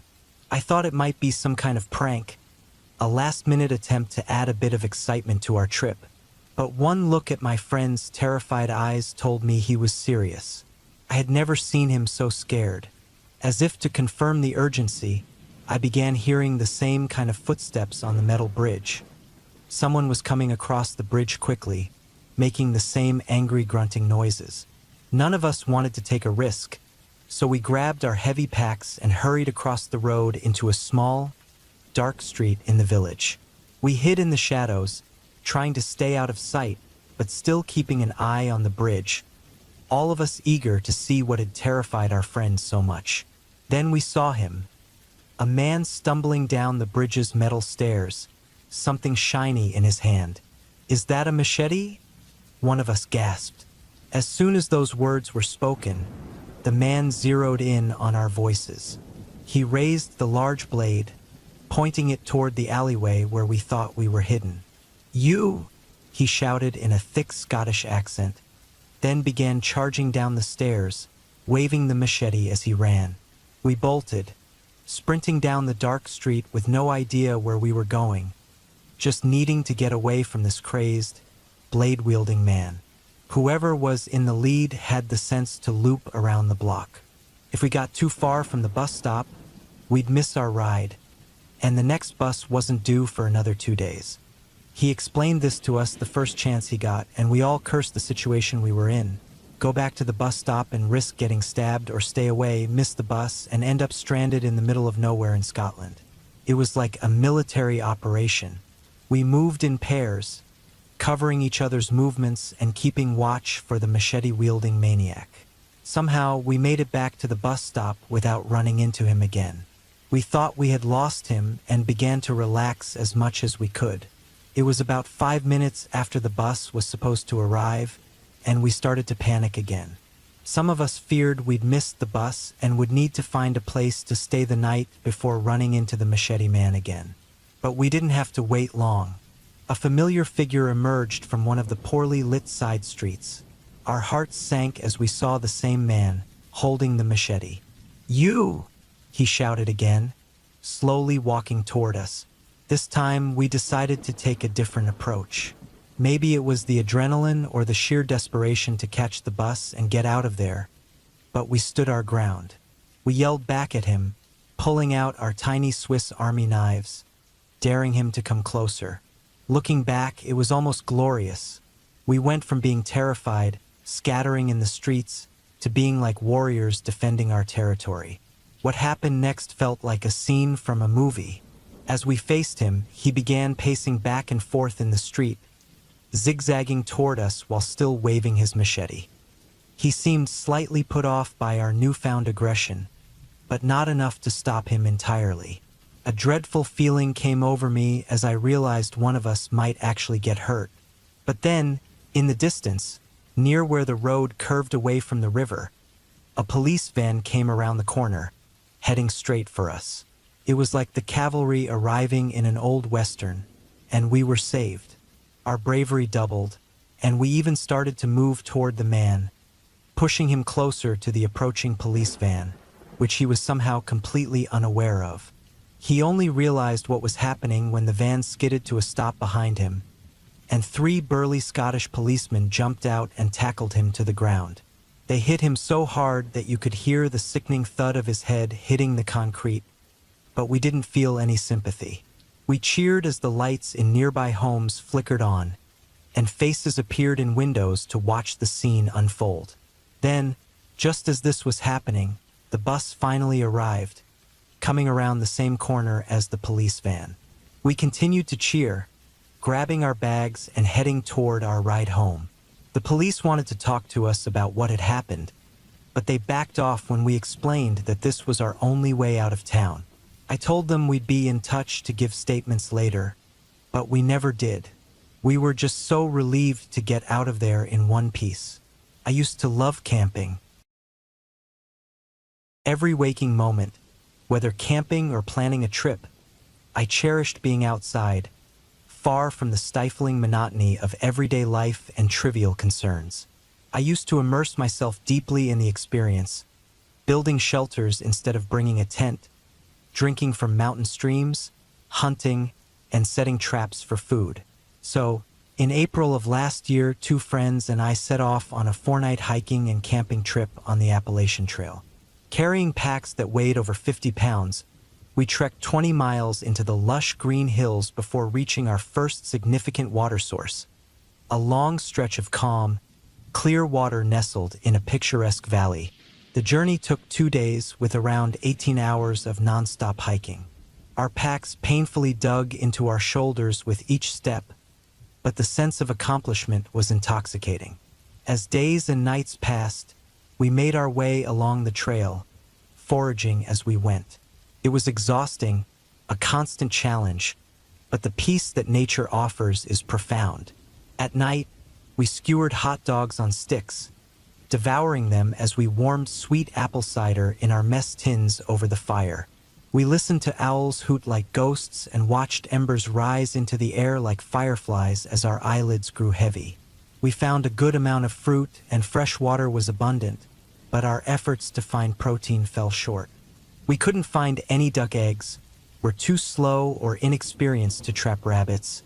I thought it might be some kind of prank, a last-minute attempt to add a bit of excitement to our trip. But one look at my friend's terrified eyes told me he was serious. I had never seen him so scared. As if to confirm the urgency, I began hearing the same kind of footsteps on the metal bridge. Someone was coming across the bridge quickly, making the same angry grunting noises. None of us wanted to take a risk, so we grabbed our heavy packs and hurried across the road into a small, dark street in the village. We hid in the shadows, trying to stay out of sight, but still keeping an eye on the bridge, all of us eager to see what had terrified our friend so much. Then we saw him, a man stumbling down the bridge's metal stairs, something shiny in his hand. "Is that a machete?" one of us gasped. As soon as those words were spoken, the man zeroed in on our voices. He raised the large blade, pointing it toward the alleyway where we thought we were hidden. "You!" he shouted in a thick Scottish accent, then began charging down the stairs, waving the machete as he ran. We bolted, sprinting down the dark street with no idea where we were going, just needing to get away from this crazed, blade-wielding man. Whoever was in the lead had the sense to loop around the block. If we got too far from the bus stop, we'd miss our ride, and the next bus wasn't due for another 2 days. He explained this to us the first chance he got, and we all cursed the situation we were in. Go back to the bus stop and risk getting stabbed, or stay away, miss the bus, and end up stranded in the middle of nowhere in Scotland. It was like a military operation. We moved in pairs, covering each other's movements and keeping watch for the machete-wielding maniac. Somehow, we made it back to the bus stop without running into him again. We thought we had lost him and began to relax as much as we could. It was about 5 minutes after the bus was supposed to arrive, and we started to panic again. Some of us feared we'd missed the bus and would need to find a place to stay the night before running into the machete man again. But we didn't have to wait long. A familiar figure emerged from one of the poorly lit side streets. Our hearts sank as we saw the same man, holding the machete. "You!" he shouted again, slowly walking toward us. This time, we decided to take a different approach. Maybe it was the adrenaline or the sheer desperation to catch the bus and get out of there, but we stood our ground. We yelled back at him, pulling out our tiny Swiss Army knives, daring him to come closer. Looking back, it was almost glorious. We went from being terrified, scattering in the streets, to being like warriors defending our territory. What happened next felt like a scene from a movie. As we faced him, he began pacing back and forth in the street, zigzagging toward us while still waving his machete. He seemed slightly put off by our newfound aggression, but not enough to stop him entirely. A dreadful feeling came over me as I realized one of us might actually get hurt. But then, in the distance, near where the road curved away from the river, a police van came around the corner, heading straight for us. It was like the cavalry arriving in an old western, and we were saved. Our bravery doubled, and we even started to move toward the man, pushing him closer to the approaching police van, which he was somehow completely unaware of. He only realized what was happening when the van skidded to a stop behind him, and 3 burly Scottish policemen jumped out and tackled him to the ground. They hit him so hard that you could hear the sickening thud of his head hitting the concrete, but we didn't feel any sympathy. We cheered as the lights in nearby homes flickered on, and faces appeared in windows to watch the scene unfold. Then, just as this was happening, the bus finally arrived, coming around the same corner as the police van. We continued to cheer, grabbing our bags and heading toward our ride home. The police wanted to talk to us about what had happened, but they backed off when we explained that this was our only way out of town. I told them we'd be in touch to give statements later, but we never did. We were just so relieved to get out of there in one piece. I used to love camping. Every waking moment, whether camping or planning a trip, I cherished being outside, far from the stifling monotony of everyday life and trivial concerns. I used to immerse myself deeply in the experience, building shelters instead of bringing a tent, drinking from mountain streams, hunting, and setting traps for food. So, in April of last year, 2 friends and I set off on a 4-night hiking and camping trip on the Appalachian Trail. Carrying packs that weighed over 50 pounds, we trekked 20 miles into the lush green hills before reaching our first significant water source, a long stretch of calm, clear water nestled in a picturesque valley. The journey took 2 days with around 18 hours of non-stop hiking. Our packs painfully dug into our shoulders with each step, but the sense of accomplishment was intoxicating. As days and nights passed, we made our way along the trail, foraging as we went. It was exhausting, a constant challenge, but the peace that nature offers is profound. At night, we skewered hot dogs on sticks, devouring them as we warmed sweet apple cider in our mess tins over the fire. We listened to owls hoot like ghosts and watched embers rise into the air like fireflies as our eyelids grew heavy. We found a good amount of fruit and fresh water was abundant, but our efforts to find protein fell short. We couldn't find any duck eggs, were too slow or inexperienced to trap rabbits,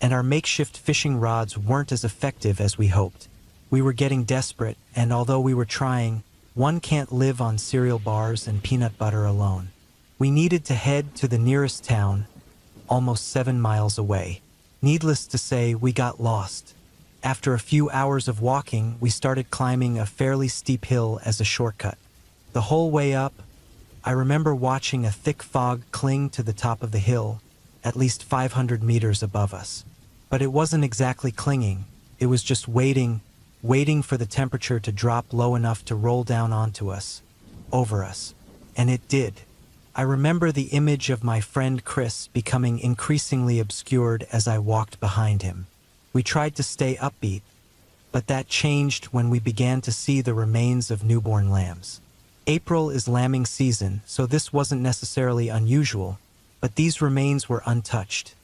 and our makeshift fishing rods weren't as effective as we hoped. We were getting desperate, and although we were trying, one can't live on cereal bars and peanut butter alone. We needed to head to the nearest town, almost 7 miles away. Needless to say, we got lost. After a few hours of walking, we started climbing a fairly steep hill as a shortcut. The whole way up, I remember watching a thick fog cling to the top of the hill, at least 500 meters above us. But it wasn't exactly clinging, it was just waiting for the temperature to drop low enough to roll down onto us, over us. And it did. I remember the image of my friend Chris becoming increasingly obscured as I walked behind him. We tried to stay upbeat, but that changed when we began to see the remains of newborn lambs. April is lambing season, so this wasn't necessarily unusual, but these remains were untouched.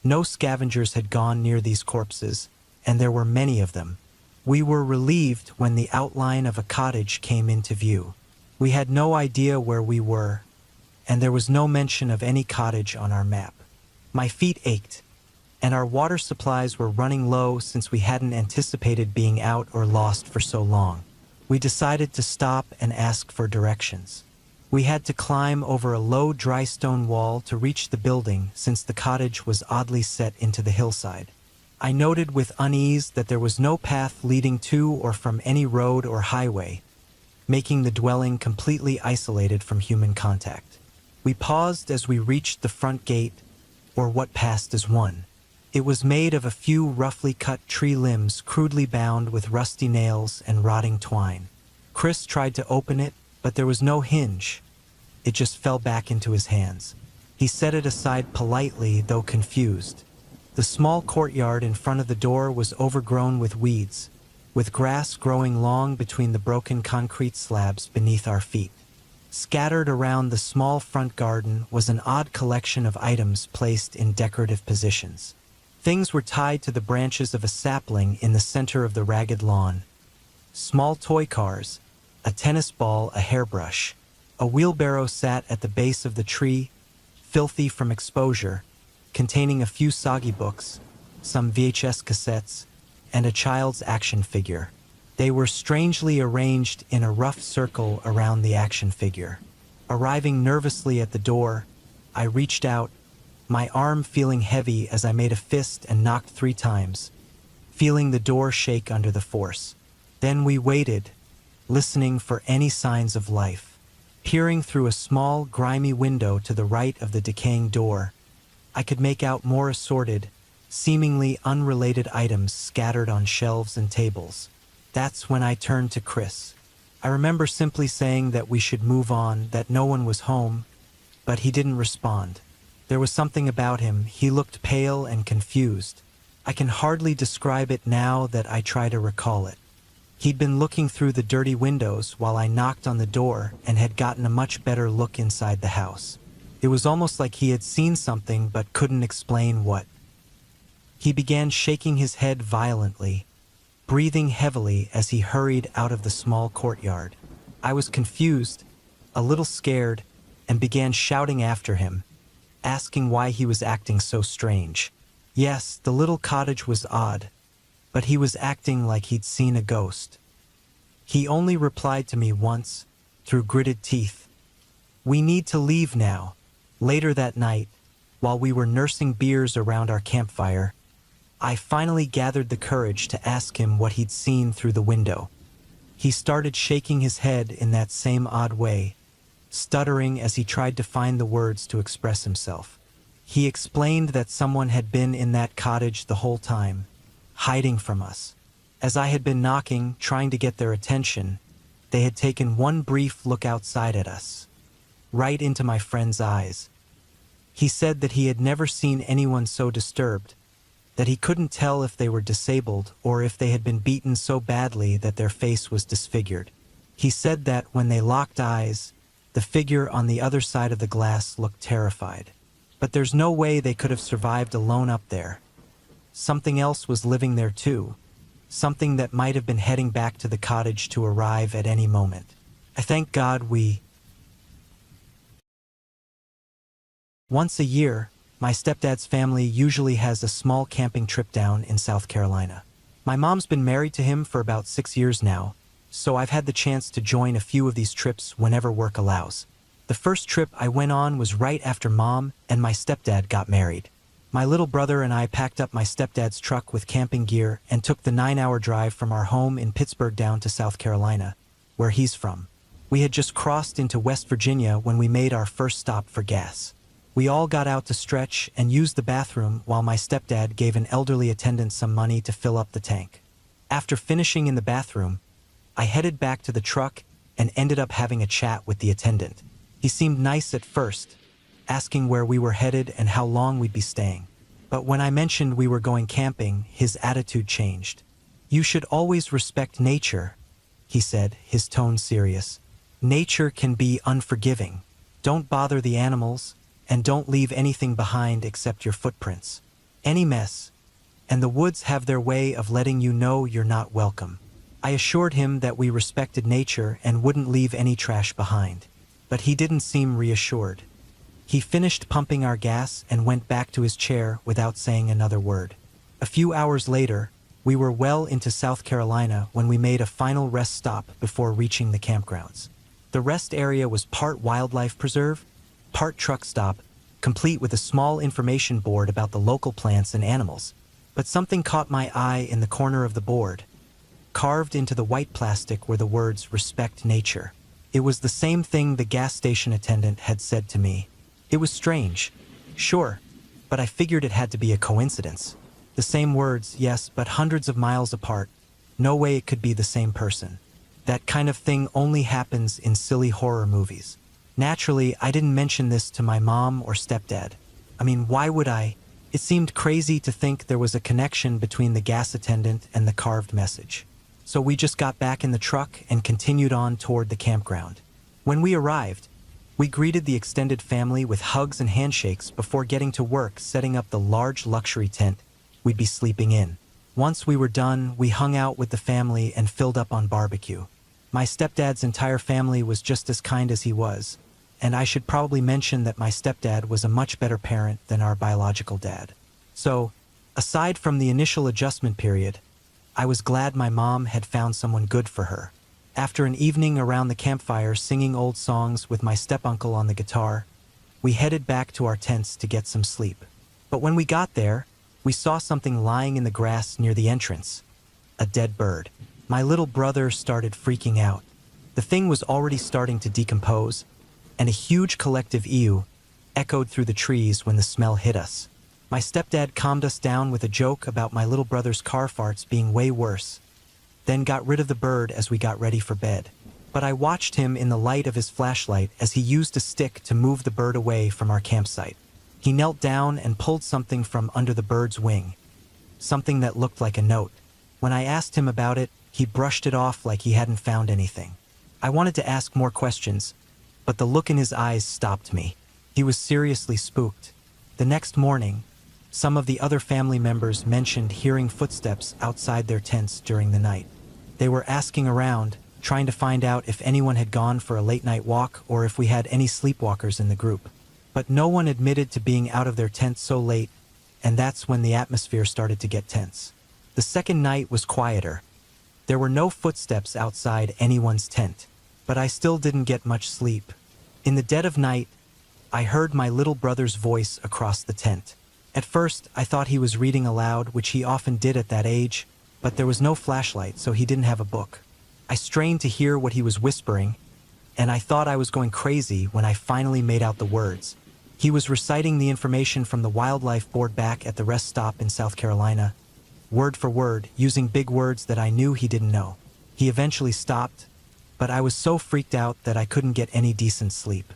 No scavengers had gone near these corpses, and there were many of them. We were relieved when the outline of a cottage came into view. We had no idea where we were, and there was no mention of any cottage on our map. My feet ached, and our water supplies were running low since we hadn't anticipated being out or lost for so long. We decided to stop and ask for directions. We had to climb over a low dry stone wall to reach the building since the cottage was oddly set into the hillside. I noted with unease that there was no path leading to or from any road or highway, making the dwelling completely isolated from human contact. We paused as we reached the front gate, or what passed as one. It was made of a few roughly cut tree limbs crudely bound with rusty nails and rotting twine. Chris tried to open it, but there was no hinge. It just fell back into his hands. He set it aside politely, though confused. The small courtyard in front of the door was overgrown with weeds, with grass growing long between the broken concrete slabs beneath our feet. Scattered around the small front garden was an odd collection of items placed in decorative positions. Things were tied to the branches of a sapling in the center of the ragged lawn. Small toy cars, a tennis ball, a hairbrush. A wheelbarrow sat at the base of the tree, filthy from exposure, containing a few soggy books, some VHS cassettes, and a child's action figure. They were strangely arranged in a rough circle around the action figure. Arriving nervously at the door, I reached out, my arm feeling heavy as I made a fist and knocked 3 times, feeling the door shake under the force. Then we waited, listening for any signs of life. Peering through a small, grimy window to the right of the decaying door, I could make out more assorted, seemingly unrelated items scattered on shelves and tables. That's when I turned to Chris. I remember simply saying that we should move on, that no one was home, but he didn't respond. There was something about him. He looked pale and confused. I can hardly describe it now that I try to recall it. He'd been looking through the dirty windows while I knocked on the door and had gotten a much better look inside the house. It was almost like he had seen something but couldn't explain what. He began shaking his head violently, breathing heavily as he hurried out of the small courtyard. I was confused, a little scared, and began shouting after him, asking why he was acting so strange. Yes, the little cottage was odd, but he was acting like he'd seen a ghost. He only replied to me once, through gritted teeth. "We need to leave now." Later that night, while we were nursing beers around our campfire, I finally gathered the courage to ask him what he'd seen through the window. He started shaking his head in that same odd way, stuttering as he tried to find the words to express himself. He explained that someone had been in that cottage the whole time, hiding from us. As I had been knocking, trying to get their attention, they had taken one brief look outside at us, right into my friend's eyes. He said that he had never seen anyone so disturbed, that he couldn't tell if they were disabled or if they had been beaten so badly that their face was disfigured. He said that when they locked eyes, the figure on the other side of the glass looked terrified. But there's no way they could have survived alone up there. Something else was living there too, something that might have been heading back to the cottage to arrive at any moment. I thank God Once a year, my stepdad's family usually has a small camping trip down in South Carolina. My mom's been married to him for about 6 years now, so I've had the chance to join a few of these trips whenever work allows. The first trip I went on was right after Mom and my stepdad got married. My little brother and I packed up my stepdad's truck with camping gear and took the 9-hour drive from our home in Pittsburgh down to South Carolina, where he's from. We had just crossed into West Virginia when we made our first stop for gas. We all got out to stretch and use the bathroom while my stepdad gave an elderly attendant some money to fill up the tank. After finishing in the bathroom, I headed back to the truck and ended up having a chat with the attendant. He seemed nice at first, asking where we were headed and how long we'd be staying. But when I mentioned we were going camping, his attitude changed. "You should always respect nature," he said, his tone serious. "Nature can be unforgiving. Don't bother the animals, and don't leave anything behind except your footprints. Any mess, and the woods have their way of letting you know you're not welcome." I assured him that we respected nature and wouldn't leave any trash behind. But he didn't seem reassured. He finished pumping our gas and went back to his chair without saying another word. A few hours later, we were well into South Carolina when we made a final rest stop before reaching the campgrounds. The rest area was part wildlife preserve, part truck stop, complete with a small information board about the local plants and animals. But something caught my eye in the corner of the board. Carved into the white plastic were the words "Respect Nature." It was the same thing the gas station attendant had said to me. It was strange. Sure, but I figured it had to be a coincidence. The same words, yes, but hundreds of miles apart. No way it could be the same person. That kind of thing only happens in silly horror movies. Naturally, I didn't mention this to my mom or stepdad. I mean, why would I? It seemed crazy to think there was a connection between the gas attendant and the carved message. So we just got back in the truck and continued on toward the campground. When we arrived, we greeted the extended family with hugs and handshakes before getting to work setting up the large luxury tent we'd be sleeping in. Once we were done, we hung out with the family and filled up on barbecue. My stepdad's entire family was just as kind as he was, and I should probably mention that my stepdad was a much better parent than our biological dad. So, aside from the initial adjustment period, I was glad my mom had found someone good for her. After an evening around the campfire singing old songs with my step-uncle on the guitar, we headed back to our tents to get some sleep. But when we got there, we saw something lying in the grass near the entrance. A dead bird. My little brother started freaking out. The thing was already starting to decompose, and a huge collective ew echoed through the trees when the smell hit us. My stepdad calmed us down with a joke about my little brother's car farts being way worse, then got rid of the bird as we got ready for bed. But I watched him in the light of his flashlight as he used a stick to move the bird away from our campsite. He knelt down and pulled something from under the bird's wing, something that looked like a note. When I asked him about it, he brushed it off like he hadn't found anything. I wanted to ask more questions, but the look in his eyes stopped me. He was seriously spooked. The next morning, some of the other family members mentioned hearing footsteps outside their tents during the night. They were asking around, trying to find out if anyone had gone for a late-night walk or if we had any sleepwalkers in the group. But no one admitted to being out of their tents so late, and that's when the atmosphere started to get tense. The second night was quieter. There were no footsteps outside anyone's tent, but I still didn't get much sleep. In the dead of night, I heard my little brother's voice across the tent. At first, I thought he was reading aloud, which he often did at that age, but there was no flashlight, so he didn't have a book. I strained to hear what he was whispering, and I thought I was going crazy when I finally made out the words. He was reciting the information from the wildlife board back at the rest stop in South Carolina, word for word, using big words that I knew he didn't know. He eventually stopped, but I was so freaked out that I couldn't get any decent sleep.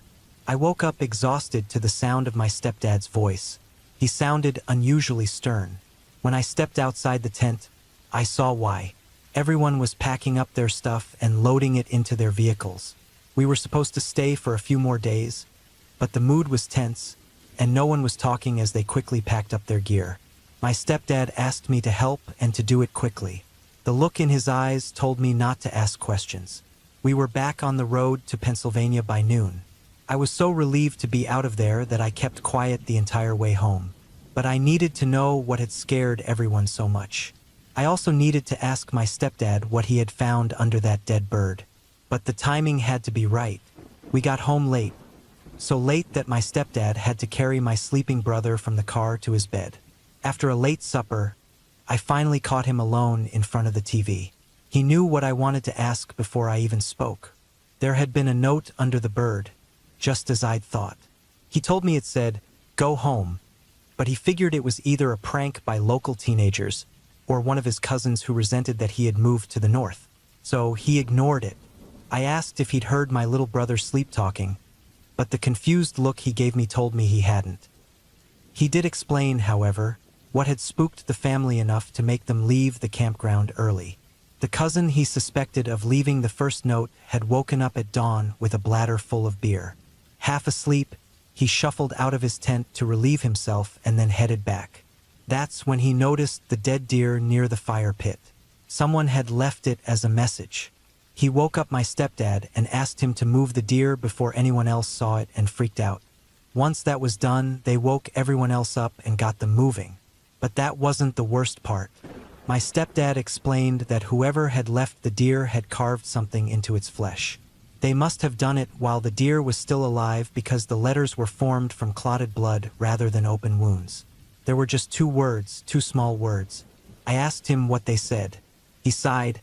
I woke up exhausted to the sound of my stepdad's voice. He sounded unusually stern. When I stepped outside the tent, I saw why. Everyone was packing up their stuff and loading it into their vehicles. We were supposed to stay for a few more days, but the mood was tense, and no one was talking as they quickly packed up their gear. My stepdad asked me to help and to do it quickly. The look in his eyes told me not to ask questions. We were back on the road to Pennsylvania by noon. I was so relieved to be out of there that I kept quiet the entire way home. But I needed to know what had scared everyone so much. I also needed to ask my stepdad what he had found under that dead bird. But the timing had to be right. We got home late. So late that my stepdad had to carry my sleeping brother from the car to his bed. After a late supper, I finally caught him alone in front of the TV. He knew what I wanted to ask before I even spoke. There had been a note under the bird, just as I'd thought. He told me it said, "Go home," but he figured it was either a prank by local teenagers or one of his cousins who resented that he had moved to the north. So he ignored it. I asked if he'd heard my little brother sleep-talking, but the confused look he gave me told me he hadn't. He did explain, however, what had spooked the family enough to make them leave the campground early. The cousin he suspected of leaving the first note had woken up at dawn with a bladder full of beer. Half asleep, he shuffled out of his tent to relieve himself and then headed back. That's when he noticed the dead deer near the fire pit. Someone had left it as a message. He woke up my stepdad and asked him to move the deer before anyone else saw it and freaked out. Once that was done, they woke everyone else up and got them moving. But that wasn't the worst part. My stepdad explained that whoever had left the deer had carved something into its flesh. They must have done it while the deer was still alive because the letters were formed from clotted blood rather than open wounds. There were just 2 words, 2 small words. I asked him what they said. He sighed.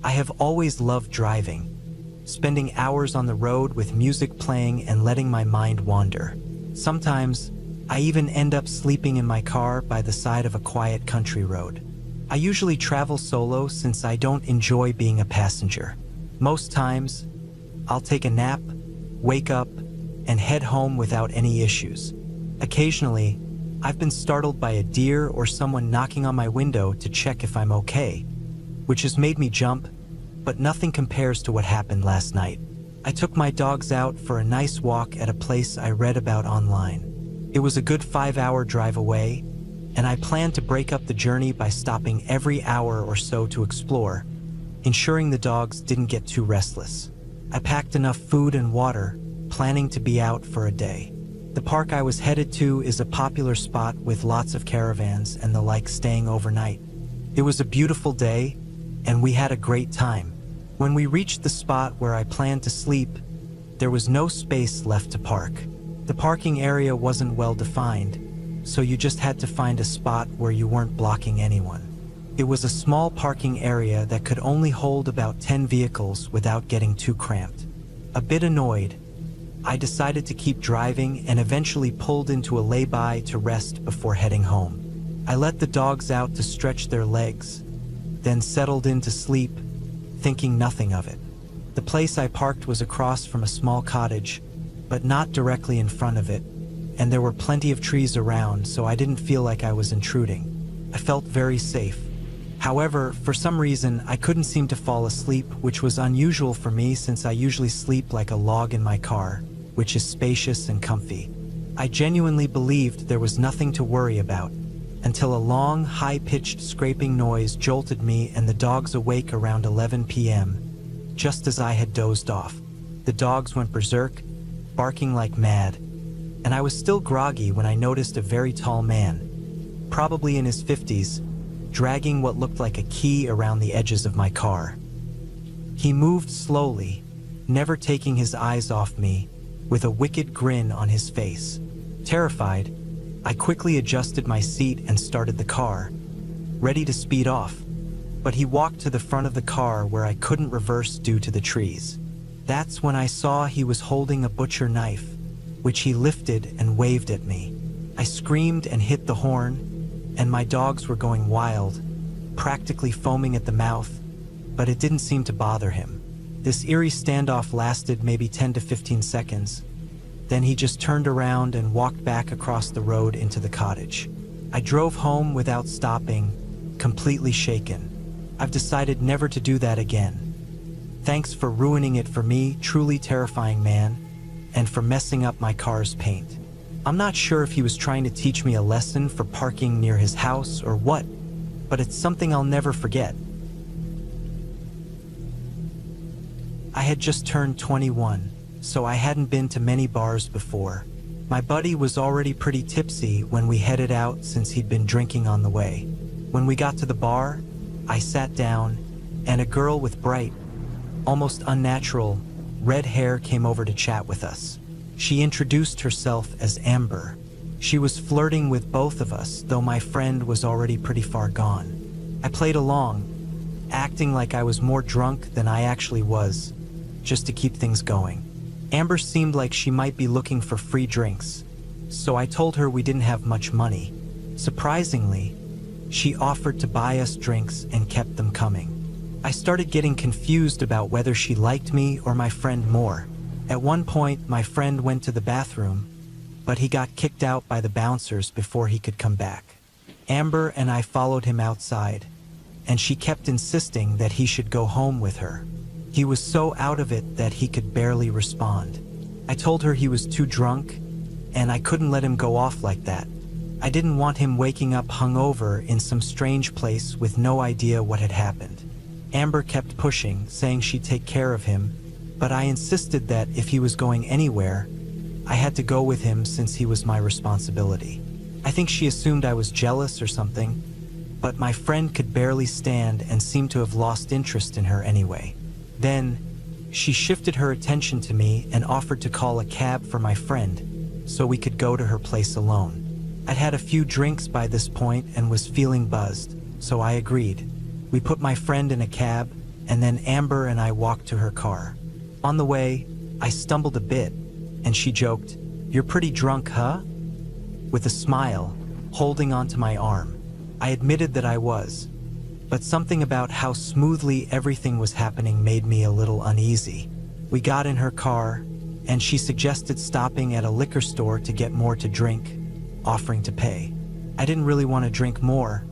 I have always loved driving, spending hours on the road with music playing and letting my mind wander. Sometimes, I even end up sleeping in my car by the side of a quiet country road. I usually travel solo since I don't enjoy being a passenger. Most times, I'll take a nap, wake up, and head home without any issues. Occasionally, I've been startled by a deer or someone knocking on my window to check if I'm okay, which has made me jump, but nothing compares to what happened last night. I took my dogs out for a nice walk at a place I read about online. It was a good 5-hour drive away, and I planned to break up the journey by stopping every hour or so to explore, ensuring the dogs didn't get too restless. I packed enough food and water, planning to be out for a day. The park I was headed to is a popular spot with lots of caravans and the like staying overnight. It was a beautiful day, and we had a great time. When we reached the spot where I planned to sleep, there was no space left to park. The parking area wasn't well defined, so you just had to find a spot where you weren't blocking anyone. It was a small parking area that could only hold about 10 vehicles without getting too cramped. A bit annoyed, I decided to keep driving and eventually pulled into a lay-by to rest before heading home. I let the dogs out to stretch their legs, then settled in to sleep, thinking nothing of it. The place I parked was across from a small cottage, but not directly in front of it, and there were plenty of trees around, so I didn't feel like I was intruding. I felt very safe. However, for some reason, I couldn't seem to fall asleep, which was unusual for me since I usually sleep like a log in my car, which is spacious and comfy. I genuinely believed there was nothing to worry about, until a long, high-pitched scraping noise jolted me and the dogs awake around 11 p.m., just as I had dozed off. The dogs went berserk, barking like mad, and I was still groggy when I noticed a very tall man, probably in his 50s, dragging what looked like a key around the edges of my car. He moved slowly, never taking his eyes off me, with a wicked grin on his face. Terrified, I quickly adjusted my seat and started the car, ready to speed off, but he walked to the front of the car where I couldn't reverse due to the trees. That's when I saw he was holding a butcher knife, which he lifted and waved at me. I screamed and hit the horn, and my dogs were going wild, practically foaming at the mouth, but it didn't seem to bother him. This eerie standoff lasted maybe 10 to 15 seconds. Then he just turned around and walked back across the road into the cottage. I drove home without stopping, completely shaken. I've decided never to do that again. Thanks for ruining it for me, truly terrifying man, and for messing up my car's paint. I'm not sure if he was trying to teach me a lesson for parking near his house or what, but it's something I'll never forget. I had just turned 21, so I hadn't been to many bars before. My buddy was already pretty tipsy when we headed out since he'd been drinking on the way. When we got to the bar, I sat down, and a girl with bright, almost unnatural, red hair came over to chat with us. She introduced herself as Amber. She was flirting with both of us, though my friend was already pretty far gone. I played along, acting like I was more drunk than I actually was, just to keep things going. Amber seemed like she might be looking for free drinks, so I told her we didn't have much money. Surprisingly, she offered to buy us drinks and kept them coming. I started getting confused about whether she liked me or my friend more. At one point, my friend went to the bathroom, but he got kicked out by the bouncers before he could come back. Amber and I followed him outside, and she kept insisting that he should go home with her. He was so out of it that he could barely respond. I told her he was too drunk, and I couldn't let him go off like that. I didn't want him waking up hungover in some strange place with no idea what had happened. Amber kept pushing, saying she'd take care of him, but I insisted that if he was going anywhere, I had to go with him since he was my responsibility. I think she assumed I was jealous or something, but my friend could barely stand and seemed to have lost interest in her anyway. Then, she shifted her attention to me and offered to call a cab for my friend, so we could go to her place alone. I'd had a few drinks by this point and was feeling buzzed, so I agreed. We put my friend in a cab, and then Amber and I walked to her car. On the way, I stumbled a bit, and she joked, "You're pretty drunk, huh?" With a smile, holding onto my arm. I admitted that I was, but something about how smoothly everything was happening made me a little uneasy. We got in her car, and she suggested stopping at a liquor store to get more to drink, offering to pay. I didn't really want to drink more,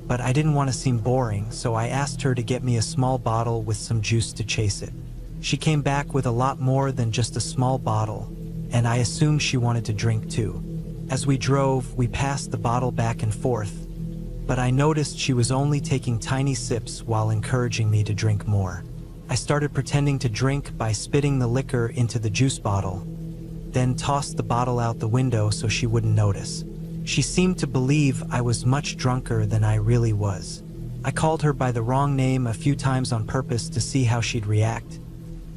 but I didn't want to seem boring, so I asked her to get me a small bottle with some juice to chase it. She came back with a lot more than just a small bottle, and I assumed she wanted to drink too. As we drove, we passed the bottle back and forth, but I noticed she was only taking tiny sips while encouraging me to drink more. I started pretending to drink by spitting the liquor into the juice bottle, then tossed the bottle out the window so she wouldn't notice. She seemed to believe I was much drunker than I really was. I called her by the wrong name a few times on purpose to see how she'd react,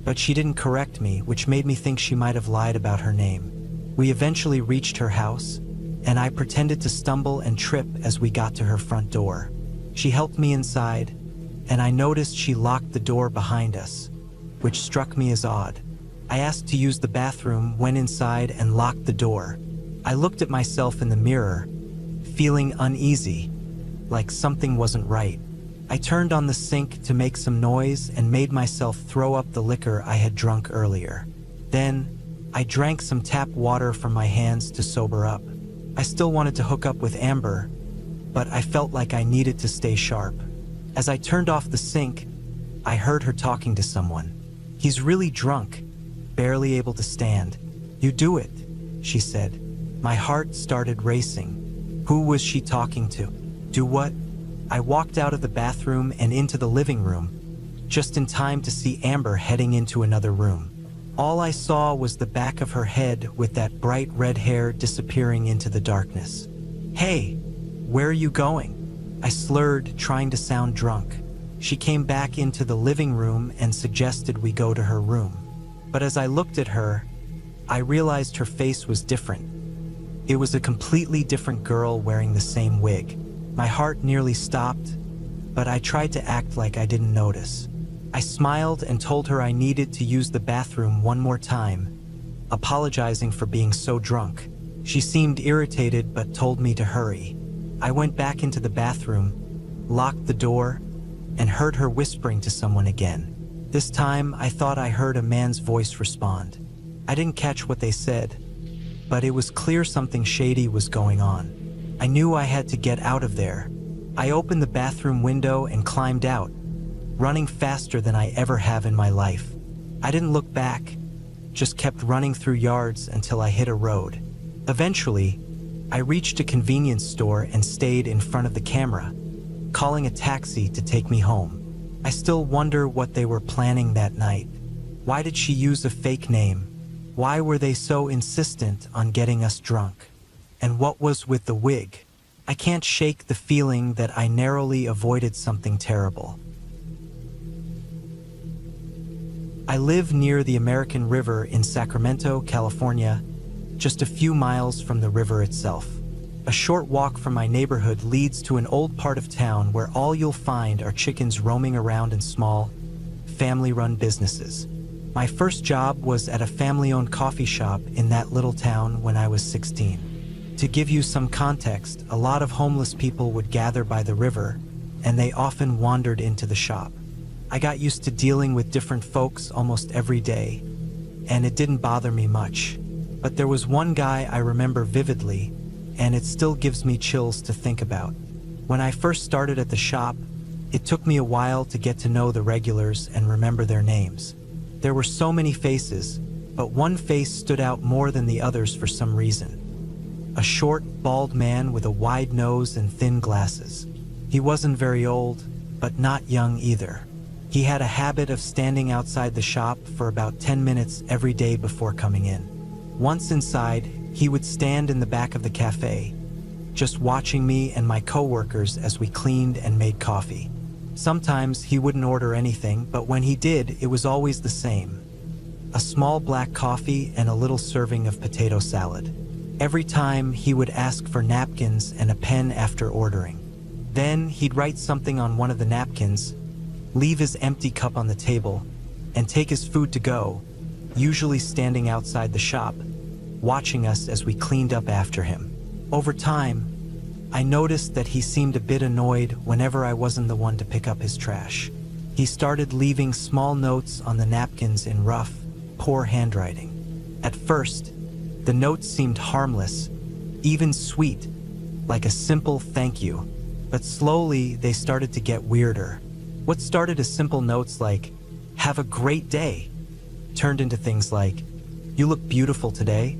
but she didn't correct me, which made me think she might have lied about her name. We eventually reached her house, and I pretended to stumble and trip as we got to her front door. She helped me inside, and I noticed she locked the door behind us, which struck me as odd. I asked to use the bathroom, went inside, and locked the door. I looked at myself in the mirror, feeling uneasy, like something wasn't right. I turned on the sink to make some noise and made myself throw up the liquor I had drunk earlier. Then, I drank some tap water from my hands to sober up. I still wanted to hook up with Amber, but I felt like I needed to stay sharp. As I turned off the sink, I heard her talking to someone. "He's really drunk, barely able to stand." "You do it," she said. My heart started racing. Who was she talking to? Do what? I walked out of the bathroom and into the living room, just in time to see Amber heading into another room. All I saw was the back of her head with that bright red hair disappearing into the darkness. "Hey, where are you going?" I slurred, trying to sound drunk. She came back into the living room and suggested we go to her room. But as I looked at her, I realized her face was different. It was a completely different girl wearing the same wig. My heart nearly stopped, but I tried to act like I didn't notice. I smiled and told her I needed to use the bathroom one more time, apologizing for being so drunk. She seemed irritated but told me to hurry. I went back into the bathroom, locked the door, and heard her whispering to someone again. This time, I thought I heard a man's voice respond. I didn't catch what they said, but it was clear something shady was going on. I knew I had to get out of there. I opened the bathroom window and climbed out, running faster than I ever have in my life. I didn't look back, just kept running through yards until I hit a road. Eventually, I reached a convenience store and stayed in front of the camera, calling a taxi to take me home. I still wonder what they were planning that night. Why did she use a fake name? Why were they so insistent on getting us drunk? And what was with the wig? I can't shake the feeling that I narrowly avoided something terrible. I live near the American River in Sacramento, California, just a few miles from the river itself. A short walk from my neighborhood leads to an old part of town where all you'll find are chickens roaming around in small, family-run businesses. My first job was at a family-owned coffee shop in that little town when I was 16. To give you some context, a lot of homeless people would gather by the river, and they often wandered into the shop. I got used to dealing with different folks almost every day, and it didn't bother me much. But there was one guy I remember vividly, and it still gives me chills to think about. When I first started at the shop, it took me a while to get to know the regulars and remember their names. There were so many faces, but one face stood out more than the others for some reason. A short, bald man with a wide nose and thin glasses. He wasn't very old, but not young either. He had a habit of standing outside the shop for about 10 minutes every day before coming in. Once inside, he would stand in the back of the cafe, just watching me and my coworkers as we cleaned and made coffee. Sometimes he wouldn't order anything, but when he did, it was always the same. A small black coffee and a little serving of potato salad. Every time, he would ask for napkins and a pen after ordering. Then he'd write something on one of the napkins, leave his empty cup on the table, and take his food to go, usually standing outside the shop, watching us as we cleaned up after him. Over time, I noticed that he seemed a bit annoyed whenever I wasn't the one to pick up his trash. He started leaving small notes on the napkins in rough, poor handwriting. At first, the notes seemed harmless, even sweet, like a simple thank you. But slowly, they started to get weirder. What started as simple notes like, "Have a great day," turned into things like, "You look beautiful today,"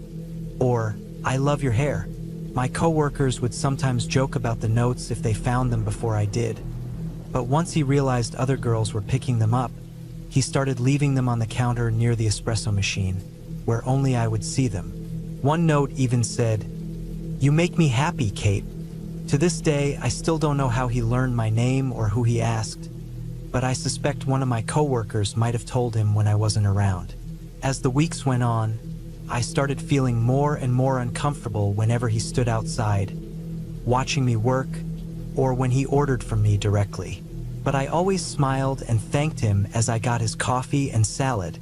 or "I love your hair." My coworkers would sometimes joke about the notes if they found them before I did. But once he realized other girls were picking them up, he started leaving them on the counter near the espresso machine, where only I would see them. One note even said, "You make me happy, Kate." To this day, I still don't know how he learned my name or who he asked, but I suspect one of my coworkers might have told him when I wasn't around. As the weeks went on, I started feeling more and more uncomfortable whenever he stood outside, watching me work, or when he ordered from me directly. But I always smiled and thanked him as I got his coffee and salad,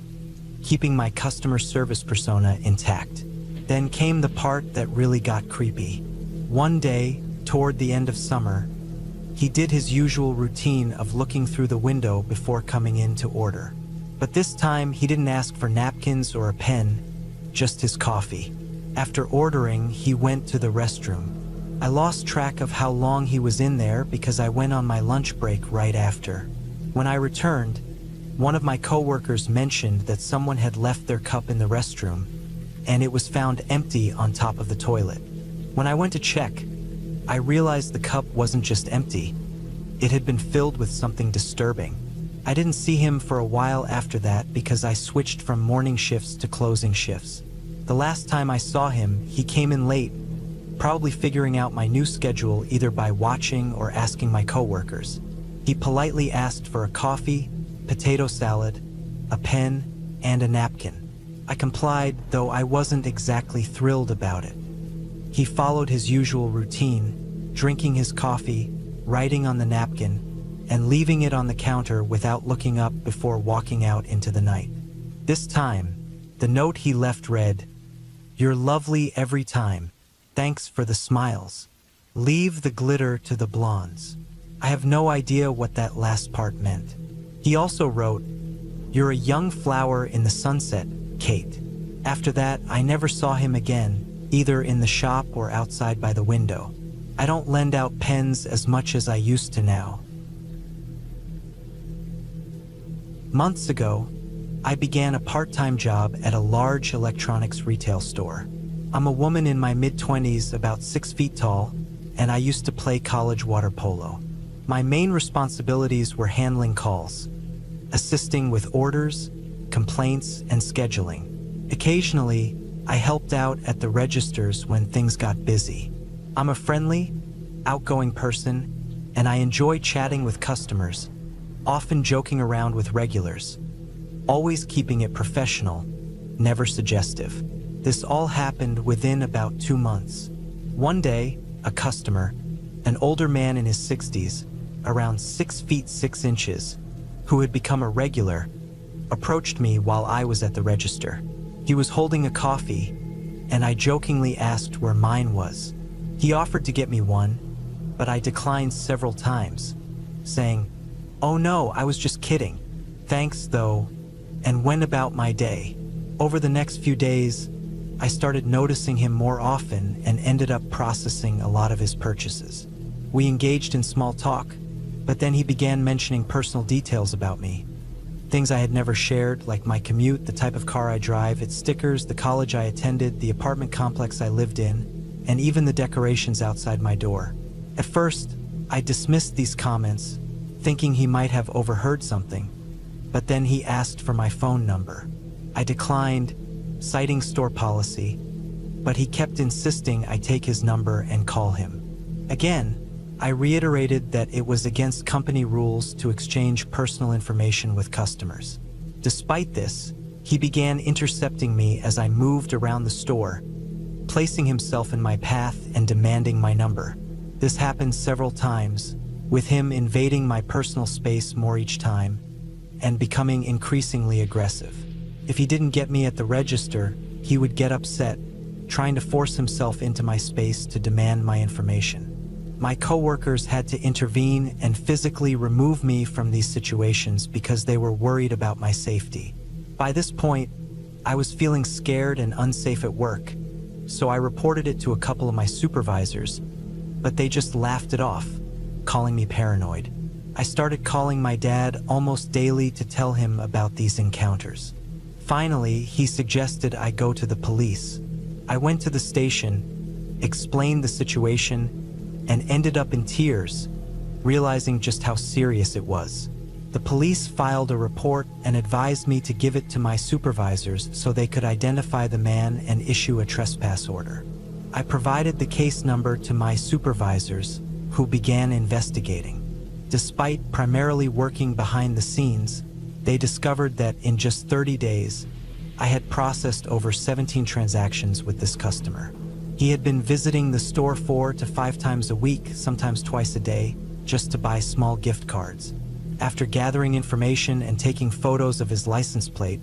keeping my customer service persona intact. Then came the part that really got creepy. One day, toward the end of summer, he did his usual routine of looking through the window before coming in to order. But this time, he didn't ask for napkins or a pen, just his coffee. After ordering, he went to the restroom. I lost track of how long he was in there because I went on my lunch break right after. When I returned, one of my coworkers mentioned that someone had left their cup in the restroom, and it was found empty on top of the toilet. When I went to check, I realized the cup wasn't just empty. It had been filled with something disturbing. I didn't see him for a while after that because I switched from morning shifts to closing shifts. The last time I saw him, he came in late, probably figuring out my new schedule either by watching or asking my coworkers. He politely asked for a coffee, potato salad, a pen, and a napkin. I complied, though I wasn't exactly thrilled about it. He followed his usual routine, drinking his coffee, writing on the napkin, and leaving it on the counter without looking up before walking out into the night. This time, the note he left read, "You're lovely every time. Thanks for the smiles. Leave the glitter to the blondes." I have no idea what that last part meant. He also wrote, "You're a young flower in the sunset, Kate." After that, I never saw him again, either in the shop or outside by the window. I don't lend out pens as much as I used to now. Months ago, I began a part-time job at a large electronics retail store. I'm a woman in my mid-20s, about 6 feet tall, and I used to play college water polo. My main responsibilities were handling calls, assisting with orders, complaints, and scheduling. Occasionally, I helped out at the registers when things got busy. I'm a friendly, outgoing person, and I enjoy chatting with customers, often joking around with regulars, always keeping it professional, never suggestive. This all happened within about 2 months. One day, a customer, an older man in his 60s, around 6 feet 6 inches, who had become a regular, approached me while I was at the register. He was holding a coffee, and I jokingly asked where mine was. He offered to get me one, but I declined several times, saying, "Oh no, I was just kidding. Thanks though," and went about my day. Over the next few days, I started noticing him more often and ended up processing a lot of his purchases. We engaged in small talk, but then he began mentioning personal details about me. Things I had never shared, like my commute, the type of car I drive, its stickers, the college I attended, the apartment complex I lived in, and even the decorations outside my door. At first, I dismissed these comments, thinking he might have overheard something, but then he asked for my phone number. I declined, citing store policy, but he kept insisting I take his number and call him. Again, I reiterated that it was against company rules to exchange personal information with customers. Despite this, he began intercepting me as I moved around the store, placing himself in my path and demanding my number. This happened several times, with him invading my personal space more each time and becoming increasingly aggressive. If he didn't get me at the register, he would get upset, trying to force himself into my space to demand my information. My coworkers had to intervene and physically remove me from these situations because they were worried about my safety. By this point, I was feeling scared and unsafe at work, so I reported it to a couple of my supervisors, but they just laughed it off, calling me paranoid. I started calling my dad almost daily to tell him about these encounters. Finally, he suggested I go to the police. I went to the station, explained the situation, and ended up in tears, realizing just how serious it was. The police filed a report and advised me to give it to my supervisors so they could identify the man and issue a trespass order. I provided the case number to my supervisors, who began investigating. Despite primarily working behind the scenes, they discovered that in just 30 days, I had processed over 17 transactions with this customer. He had been visiting the store 4 to 5 times a week, sometimes twice a day, just to buy small gift cards. After gathering information and taking photos of his license plate,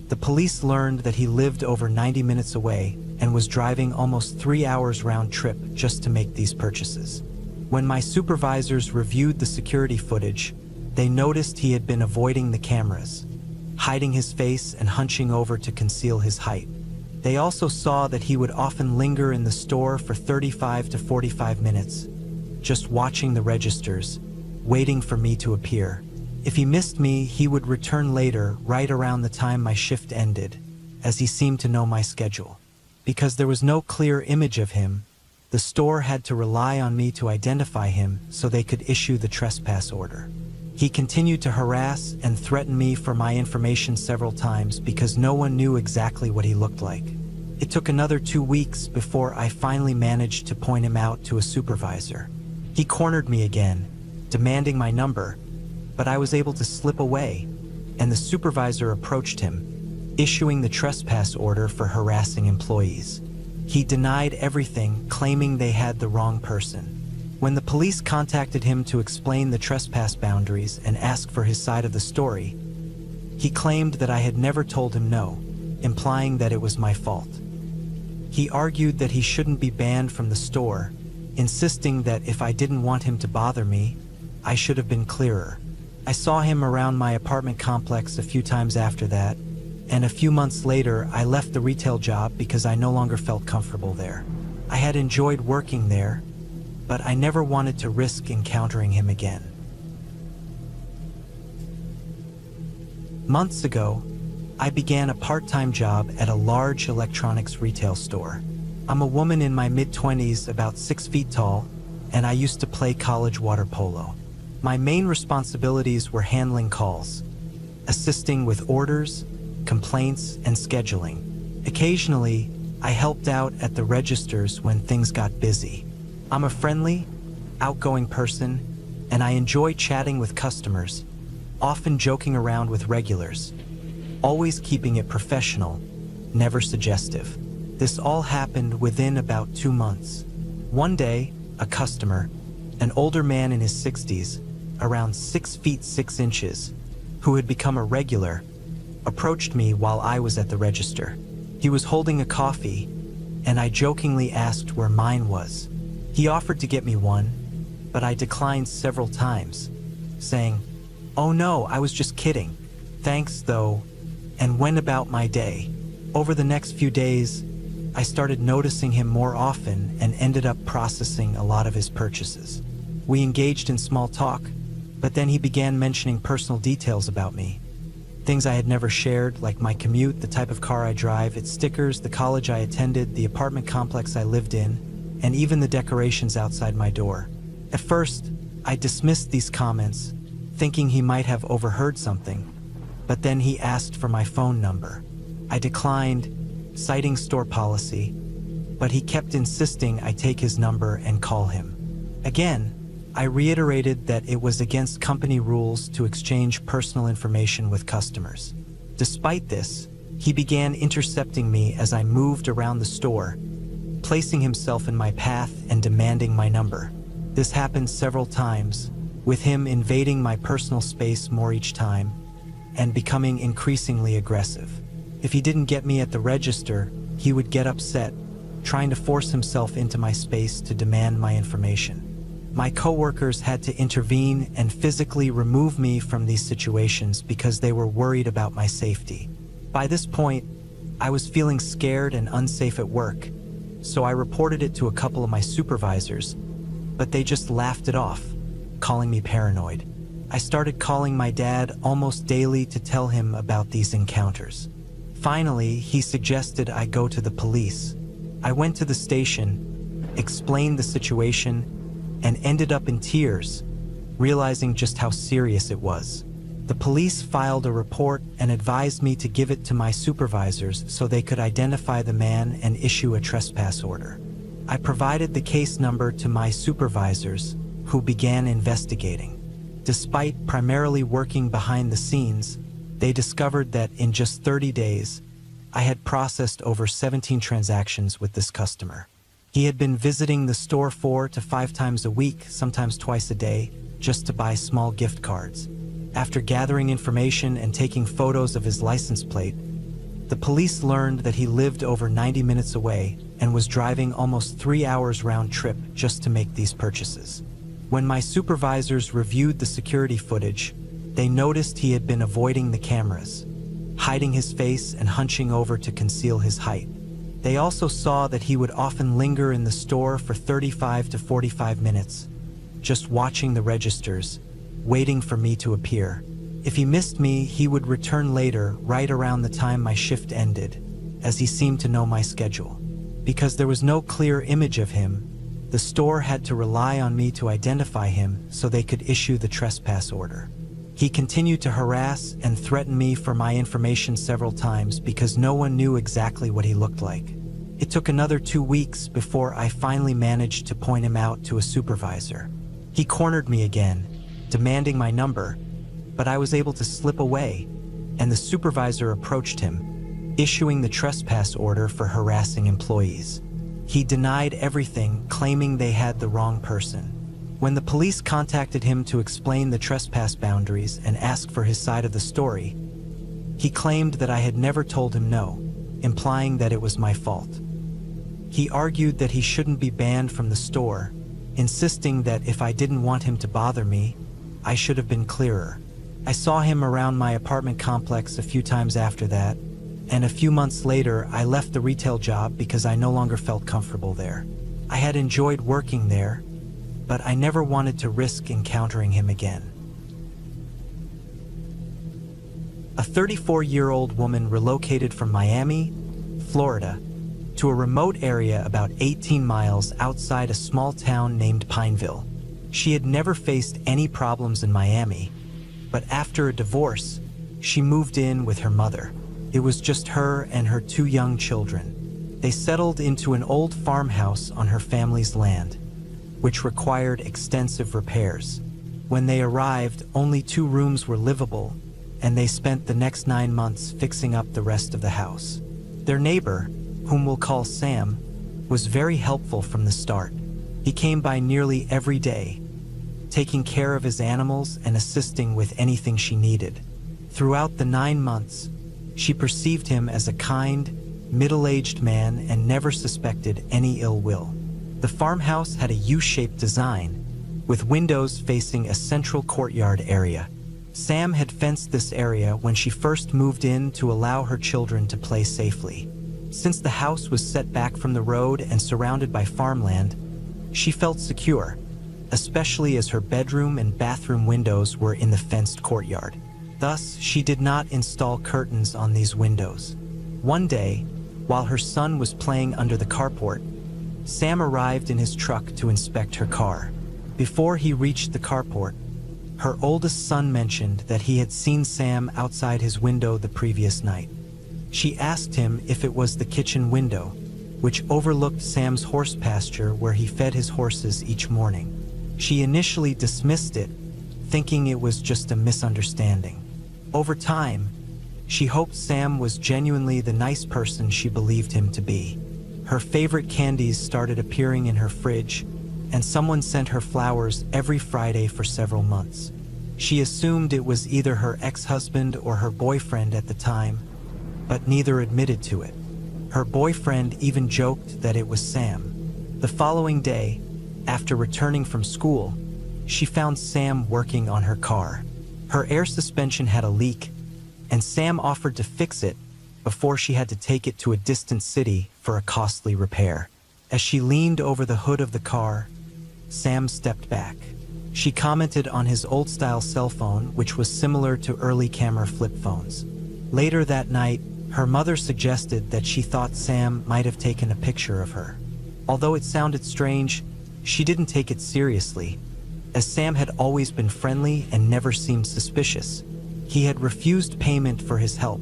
the police learned that he lived over 90 minutes away and was driving almost 3 hours round trip just to make these purchases. When my supervisors reviewed the security footage, they noticed he had been avoiding the cameras, hiding his face and hunching over to conceal his height. They also saw that he would often linger in the store for 35 to 45 minutes, just watching the registers, waiting for me to appear. If he missed me, he would return later, right around the time my shift ended, as he seemed to know my schedule. Because there was no clear image of him, the store had to rely on me to identify him so they could issue the trespass order. He continued to harass and threaten me for my information several times because no one knew exactly what he looked like. It took another 2 weeks before I finally managed to point him out to a supervisor. He cornered me again, demanding my number, but I was able to slip away, and the supervisor approached him, issuing the trespass order for harassing employees. He denied everything, claiming they had the wrong person. When the police contacted him to explain the trespass boundaries and ask for his side of the story, he claimed that I had never told him no, implying that it was my fault. He argued that he shouldn't be banned from the store, insisting that if I didn't want him to bother me, I should have been clearer. I saw him around my apartment complex a few times after that, and a few months later I left the retail job because I no longer felt comfortable there. I had enjoyed working there, but I never wanted to risk encountering him again. Months ago, I began a part-time job at a large electronics retail store. I'm a woman in my mid-20s, about 6 feet tall, and I used to play college water polo. My main responsibilities were handling calls, assisting with orders, complaints, and scheduling. Occasionally, I helped out at the registers when things got busy. I'm a friendly, outgoing person, and I enjoy chatting with customers, often joking around with regulars, always keeping it professional, never suggestive. This all happened within about 2 months. One day, a customer, an older man in his 60s, around 6 feet 6 inches, who had become a regular, approached me while I was at the register. He was holding a coffee, and I jokingly asked where mine was. He offered to get me one, but I declined several times, saying, "Oh no, I was just kidding. Thanks though," and went about my day. Over the next few days, I started noticing him more often and ended up processing a lot of his purchases. We engaged in small talk, but then he began mentioning personal details about me. Things I had never shared, like my commute, the type of car I drive, its stickers, the college I attended, the apartment complex I lived in, and even the decorations outside my door. At first, I dismissed these comments, thinking he might have overheard something, but then he asked for my phone number. I declined, citing store policy, but he kept insisting I take his number and call him. Again, I reiterated that it was against company rules to exchange personal information with customers. Despite this, he began intercepting me as I moved around the store, placing himself in my path and demanding my number. This happened several times, with him invading my personal space more each time and becoming increasingly aggressive. If he didn't get me at the register, he would get upset, trying to force himself into my space to demand my information. My coworkers had to intervene and physically remove me from these situations because they were worried about my safety. By this point, I was feeling scared and unsafe at work, so I reported it to a couple of my supervisors, but they just laughed it off, calling me paranoid. I started calling my dad almost daily to tell him about these encounters. Finally, he suggested I go to the police. I went to the station, explained the situation, and ended up in tears, realizing just how serious it was. The police filed a report and advised me to give it to my supervisors so they could identify the man and issue a trespass order. I provided the case number to my supervisors, who began investigating. Despite primarily working behind the scenes, they discovered that in just 30 days, I had processed over 17 transactions with this customer. He had been visiting the store 4 to 5 times a week, sometimes twice a day, just to buy small gift cards. After gathering information and taking photos of his license plate, the police learned that he lived over 90 minutes away and was driving almost 3 hours round trip just to make these purchases. When my supervisors reviewed the security footage, they noticed he had been avoiding the cameras, hiding his face and hunching over to conceal his height. They also saw that he would often linger in the store for 35 to 45 minutes, just watching the registers, waiting for me to appear. If he missed me, he would return later, right around the time my shift ended, as he seemed to know my schedule. Because there was no clear image of him, the store had to rely on me to identify him so they could issue the trespass order. He continued to harass and threaten me for my information several times because no one knew exactly what he looked like. It took another 2 weeks before I finally managed to point him out to a supervisor. He cornered me again, demanding my number, but I was able to slip away, and the supervisor approached him, issuing the trespass order for harassing employees. He denied everything, claiming they had the wrong person. When the police contacted him to explain the trespass boundaries and ask for his side of the story, he claimed that I had never told him no, implying that it was my fault. He argued that he shouldn't be banned from the store, insisting that if I didn't want him to bother me, I should have been clearer. I saw him around my apartment complex a few times after that, and a few months later I left the retail job because I no longer felt comfortable there. I had enjoyed working there, but I never wanted to risk encountering him again. A 34-year-old woman relocated from Miami, Florida, to a remote area about 18 miles outside a small town named Pineville. She had never faced any problems in Miami, but after a divorce, she moved in with her mother. It was just her and her 2 young children. They settled into an old farmhouse on her family's land, which required extensive repairs. When they arrived, only 2 rooms were livable, and they spent the next 9 months fixing up the rest of the house. Their neighbor, whom we'll call Sam, was very helpful from the start. He came by nearly every day, taking care of his animals and assisting with anything she needed. Throughout the 9 months, she perceived him as a kind, middle-aged man and never suspected any ill will. The farmhouse had a U-shaped design, with windows facing a central courtyard area. Sam had fenced this area when she first moved in to allow her children to play safely. Since the house was set back from the road and surrounded by farmland, she felt secure, especially as her bedroom and bathroom windows were in the fenced courtyard. Thus, she did not install curtains on these windows. One day, while her son was playing under the carport, Sam arrived in his truck to inspect her car. Before he reached the carport, her oldest son mentioned that he had seen Sam outside his window the previous night. She asked him if it was the kitchen window, which overlooked Sam's horse pasture where he fed his horses each morning. She initially dismissed it, thinking it was just a misunderstanding. Over time, she hoped Sam was genuinely the nice person she believed him to be. Her favorite candies started appearing in her fridge, and someone sent her flowers every Friday for several months. She assumed it was either her ex-husband or her boyfriend at the time, but neither admitted to it. Her boyfriend even joked that it was Sam. The following day, after returning from school, she found Sam working on her car. Her air suspension had a leak, and Sam offered to fix it before she had to take it to a distant city for a costly repair. As she leaned over the hood of the car, Sam stepped back. She commented on his old-style cell phone, which was similar to early camera flip phones. Later that night, her mother suggested that she thought Sam might have taken a picture of her. Although it sounded strange, she didn't take it seriously, as Sam had always been friendly and never seemed suspicious. He had refused payment for his help,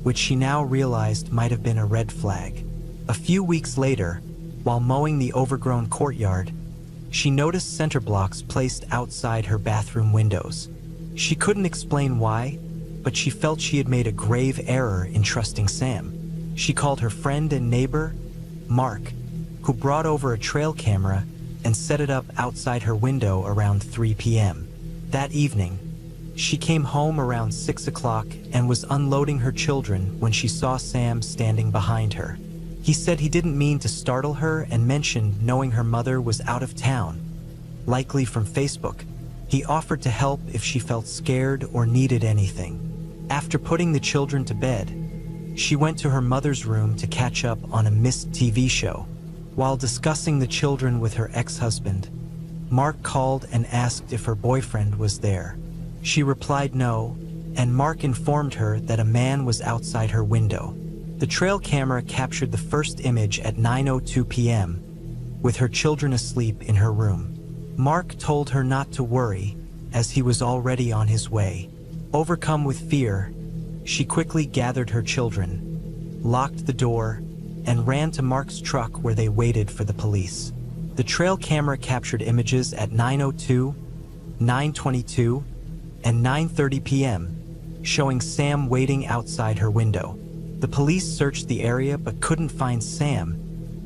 which she now realized might have been a red flag. A few weeks later, while mowing the overgrown courtyard, she noticed center blocks placed outside her bathroom windows. She couldn't explain why, but she felt she had made a grave error in trusting Sam. She called her friend and neighbor, Mark, who brought over a trail camera and set it up outside her window around 3 p.m. That evening, she came home around 6 o'clock and was unloading her children when she saw Sam standing behind her. He said he didn't mean to startle her and mentioned knowing her mother was out of town, likely from Facebook. He offered to help if she felt scared or needed anything. After putting the children to bed, she went to her mother's room to catch up on a missed TV show. While discussing the children with her ex-husband, Mark called and asked if her boyfriend was there. She replied no, and Mark informed her that a man was outside her window. The trail camera captured the first image at 9:02 p.m., with her children asleep in her room. Mark told her not to worry, as he was already on his way. Overcome with fear, she quickly gathered her children, locked the door, and ran to Mark's truck where they waited for the police. The trail camera captured images at 9:02, 9:22, and 9:30 p.m., showing Sam waiting outside her window. The police searched the area but couldn't find Sam,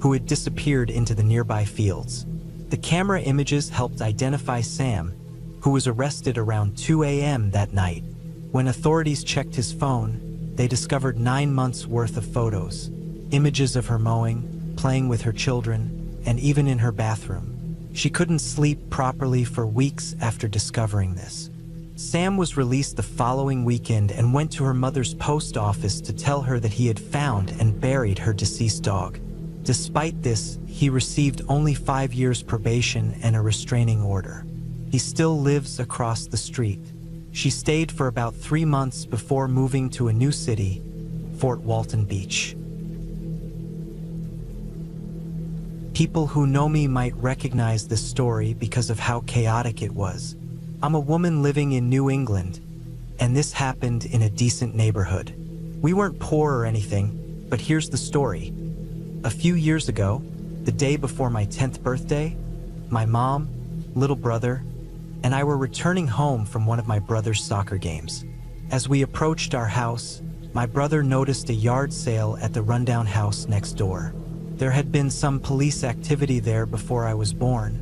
who had disappeared into the nearby fields. The camera images helped identify Sam, who was arrested around 2 a.m. that night. When authorities checked his phone, they discovered 9 months' worth of photos, images of her mowing, playing with her children, and even in her bathroom. She couldn't sleep properly for weeks after discovering this. Sam was released the following weekend and went to her mother's post office to tell her that he had found and buried her deceased dog. Despite this, he received only 5 years probation and a restraining order. He still lives across the street. She stayed for about 3 months before moving to a new city, Fort Walton Beach. People who know me might recognize this story because of how chaotic it was. I'm a woman living in New England, and this happened in a decent neighborhood. We weren't poor or anything, but here's the story. A few years ago, the day before my 10th birthday, my mom, little brother, and I were returning home from one of my brother's soccer games. As we approached our house, my brother noticed a yard sale at the rundown house next door. There had been some police activity there before I was born,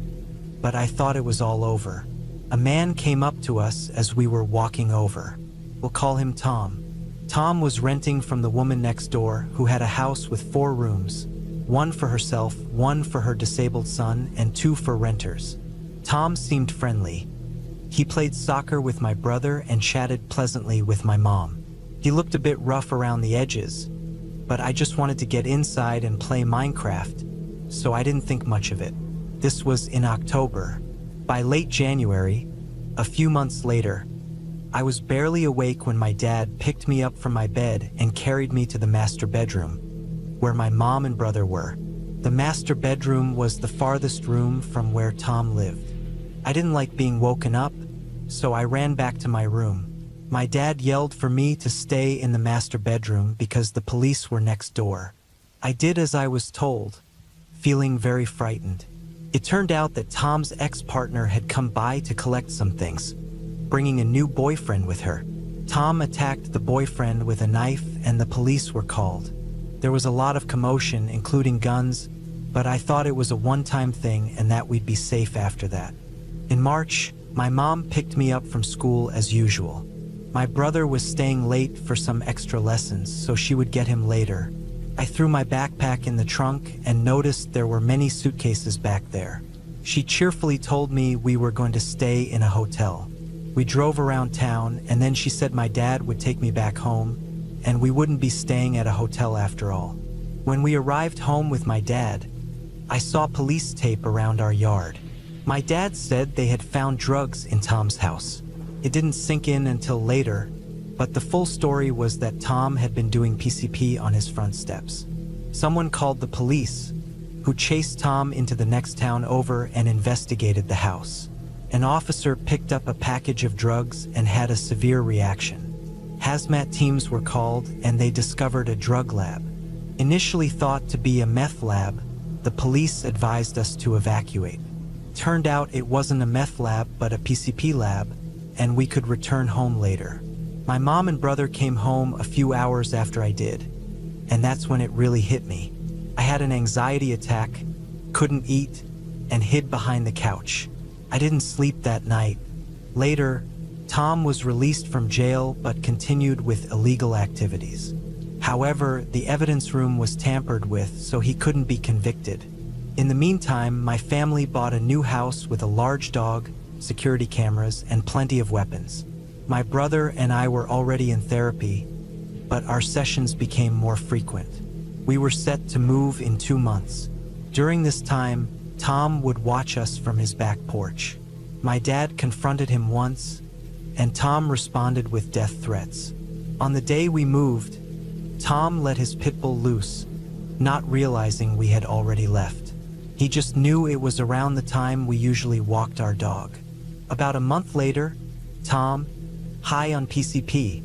but I thought it was all over. A man came up to us as we were walking over. We'll call him Tom. Tom was renting from the woman next door who had a house with 4 rooms, 1 for herself, 1 for her disabled son, and 2 for renters. Tom seemed friendly. He played soccer with my brother and chatted pleasantly with my mom. He looked a bit rough around the edges, but I just wanted to get inside and play Minecraft, so I didn't think much of it. This was in October. By late January, a few months later, I was barely awake when my dad picked me up from my bed and carried me to the master bedroom, where my mom and brother were. The master bedroom was the farthest room from where Tom lived. I didn't like being woken up, so I ran back to my room. My dad yelled for me to stay in the master bedroom because the police were next door. I did as I was told, feeling very frightened. It turned out that Tom's ex-partner had come by to collect some things, bringing a new boyfriend with her. Tom attacked the boyfriend with a knife and the police were called. There was a lot of commotion, including guns, but I thought it was a one-time thing and that we'd be safe after that. In March, my mom picked me up from school as usual. My brother was staying late for some extra lessons, so she would get him later. I threw my backpack in the trunk and noticed there were many suitcases back there. She cheerfully told me we were going to stay in a hotel. We drove around town, and then she said my dad would take me back home, and we wouldn't be staying at a hotel after all. When we arrived home with my dad, I saw police tape around our yard. My dad said they had found drugs in Tom's house. It didn't sink in until later, but the full story was that Tom had been doing PCP on his front steps. Someone called the police, who chased Tom into the next town over and investigated the house. An officer picked up a package of drugs and had a severe reaction. Hazmat teams were called and they discovered a drug lab. Initially thought to be a meth lab, the police advised us to evacuate. Turned out it wasn't a meth lab but a PCP lab, and we could return home later. My mom and brother came home a few hours after I did, and that's when it really hit me. I had an anxiety attack, couldn't eat, and hid behind the couch. I didn't sleep that night. Later, Tom was released from jail but continued with illegal activities. However, the evidence room was tampered with, so he couldn't be convicted. In the meantime, my family bought a new house with a large dog, security cameras, and plenty of weapons. My brother and I were already in therapy, but our sessions became more frequent. We were set to move in 2 months. During this time, Tom would watch us from his back porch. My dad confronted him once, and Tom responded with death threats. On the day we moved, Tom let his pit bull loose, not realizing we had already left. He just knew it was around the time we usually walked our dog. About a month later, Tom, high on PCP,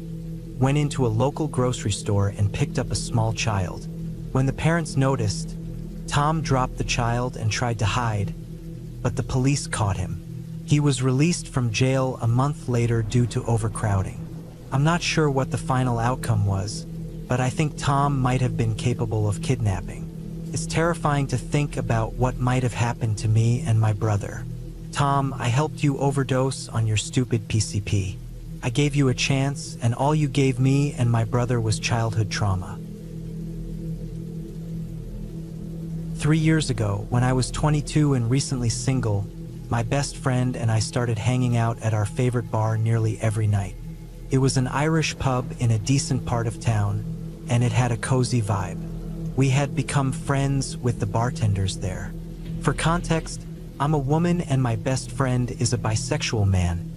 went into a local grocery store and picked up a small child. When the parents noticed, Tom dropped the child and tried to hide, but the police caught him. He was released from jail a month later due to overcrowding. I'm not sure what the final outcome was, but I think Tom might have been capable of kidnapping. It's terrifying to think about what might have happened to me and my brother. Tom, I helped you overdose on your stupid PCP. I gave you a chance, and all you gave me and my brother was childhood trauma. 3 years ago, when I was 22 and recently single, my best friend and I started hanging out at our favorite bar nearly every night. It was an Irish pub in a decent part of town, and it had a cozy vibe. We had become friends with the bartenders there. For context, I'm a woman and my best friend is a bisexual man,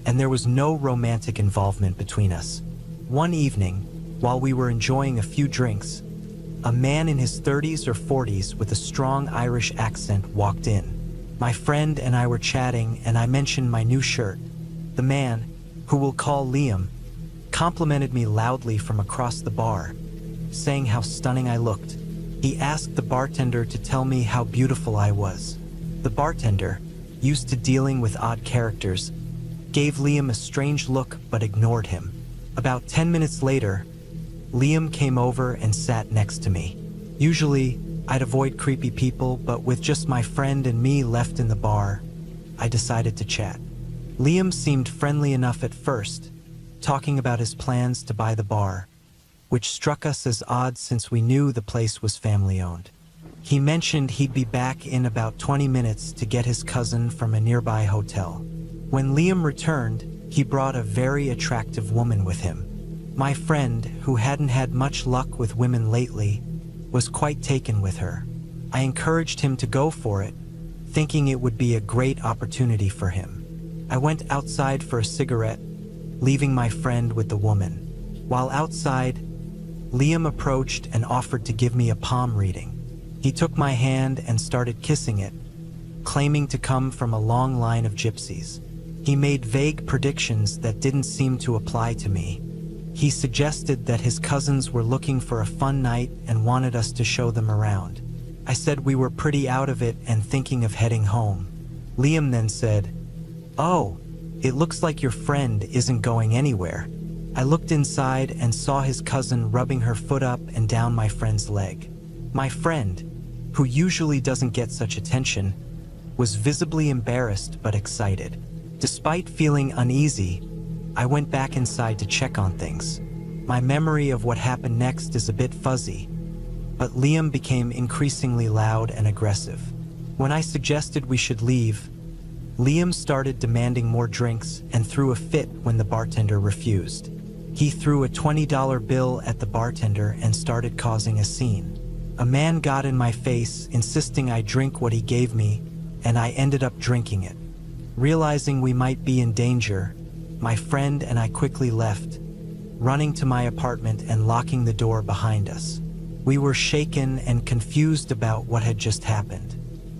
and there was no romantic involvement between us. One evening, while we were enjoying a few drinks, a man in his 30s or 40s with a strong Irish accent walked in. My friend and I were chatting, and I mentioned my new shirt. The man, who we'll call Liam, complimented me loudly from across the bar, saying how stunning I looked. He asked the bartender to tell me how beautiful I was. The bartender, used to dealing with odd characters, gave Liam a strange look but ignored him. About 10 minutes later, Liam came over and sat next to me. Usually, I'd avoid creepy people, but with just my friend and me left in the bar, I decided to chat. Liam seemed friendly enough at first, talking about his plans to buy the bar, which struck us as odd since we knew the place was family-owned. He mentioned he'd be back in about 20 minutes to get his cousin from a nearby hotel. When Liam returned, he brought a very attractive woman with him. My friend, who hadn't had much luck with women lately, was quite taken with her. I encouraged him to go for it, thinking it would be a great opportunity for him. I went outside for a cigarette, leaving my friend with the woman. While outside, Liam approached and offered to give me a palm reading. He took my hand and started kissing it, claiming to come from a long line of gypsies. He made vague predictions that didn't seem to apply to me. He suggested that his cousins were looking for a fun night and wanted us to show them around. I said we were pretty out of it and thinking of heading home. Liam then said, "Oh, it looks like your friend isn't going anywhere." I looked inside and saw his cousin rubbing her foot up and down my friend's leg. My friend, who usually doesn't get such attention, was visibly embarrassed but excited. Despite feeling uneasy, I went back inside to check on things. My memory of what happened next is a bit fuzzy, but Liam became increasingly loud and aggressive. When I suggested we should leave, Liam started demanding more drinks and threw a fit when the bartender refused. He threw a $20 bill at the bartender and started causing a scene. A man got in my face, insisting I drink what he gave me, and I ended up drinking it. Realizing we might be in danger, my friend and I quickly left, running to my apartment and locking the door behind us. We were shaken and confused about what had just happened.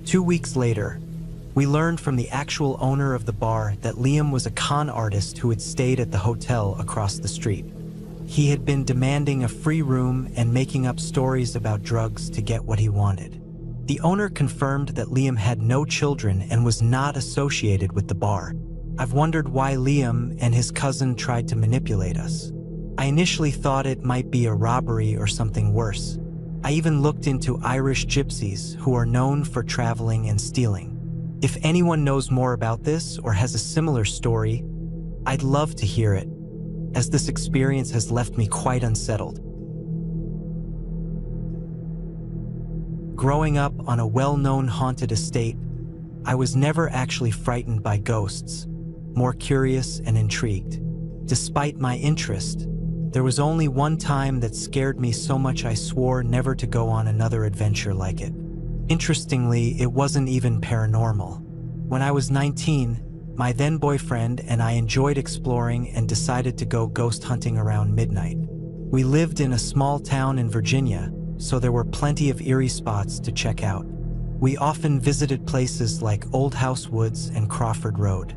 2 weeks later, we learned from the actual owner of the bar that Liam was a con artist who had stayed at the hotel across the street. He had been demanding a free room and making up stories about drugs to get what he wanted. The owner confirmed that Liam had no children and was not associated with the bar. I've wondered why Liam and his cousin tried to manipulate us. I initially thought it might be a robbery or something worse. I even looked into Irish gypsies who are known for traveling and stealing. If anyone knows more about this or has a similar story, I'd love to hear it, as this experience has left me quite unsettled. Growing up on a well-known haunted estate, I was never actually frightened by ghosts, more curious and intrigued. Despite my interest, there was only one time that scared me so much I swore never to go on another adventure like it. Interestingly, it wasn't even paranormal. When I was 19, my then boyfriend and I enjoyed exploring and decided to go ghost hunting around midnight. We lived in a small town in Virginia, so there were plenty of eerie spots to check out. We often visited places like Old House Woods and Crawford Road.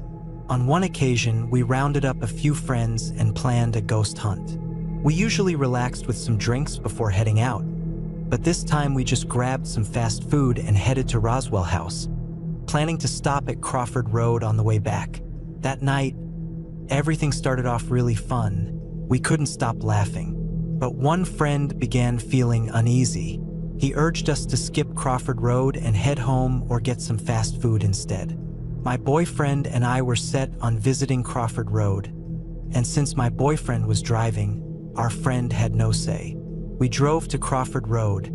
On one occasion, we rounded up a few friends and planned a ghost hunt. We usually relaxed with some drinks before heading out, but this time we just grabbed some fast food and headed to Roswell House, planning to stop at Crawford Road on the way back. That night, everything started off really fun. We couldn't stop laughing, but one friend began feeling uneasy. He urged us to skip Crawford Road and head home or get some fast food instead. My boyfriend and I were set on visiting Crawford Road, and since my boyfriend was driving, our friend had no say. We drove to Crawford Road,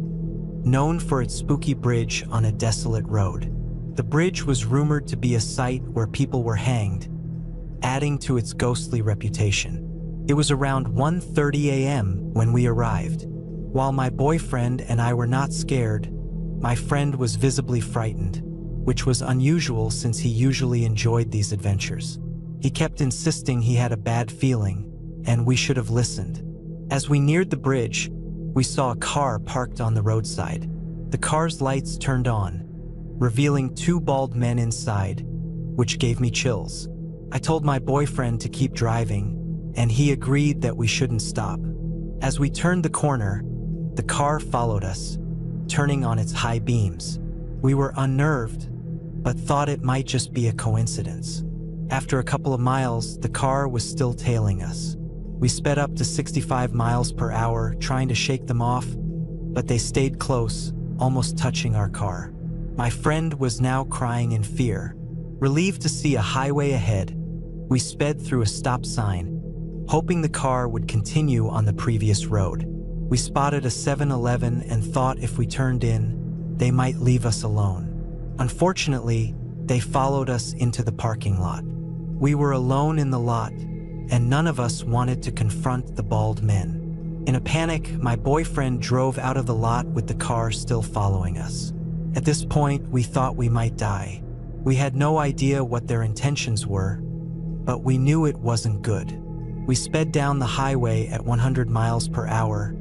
known for its spooky bridge on a desolate road. The bridge was rumored to be a site where people were hanged, adding to its ghostly reputation. It was around 1:30 a.m. when we arrived. While my boyfriend and I were not scared, my friend was visibly frightened, which was unusual since he usually enjoyed these adventures. He kept insisting he had a bad feeling, and we should have listened. As we neared the bridge, we saw a car parked on the roadside. The car's lights turned on, revealing two bald men inside, which gave me chills. I told my boyfriend to keep driving, and he agreed that we shouldn't stop. As we turned the corner, the car followed us, turning on its high beams. We were unnerved, but thought it might just be a coincidence. After a couple of miles, the car was still tailing us. We sped up to 65 miles per hour, trying to shake them off, but they stayed close, almost touching our car. My friend was now crying in fear. Relieved to see a highway ahead, we sped through a stop sign, hoping the car would continue on the previous road. We spotted a 7-Eleven and thought if we turned in, they might leave us alone. Unfortunately, they followed us into the parking lot. We were alone in the lot, and none of us wanted to confront the bald men. In a panic, my boyfriend drove out of the lot with the car still following us. At this point, we thought we might die. We had no idea what their intentions were, but we knew it wasn't good. We sped down the highway at 100 miles per hour,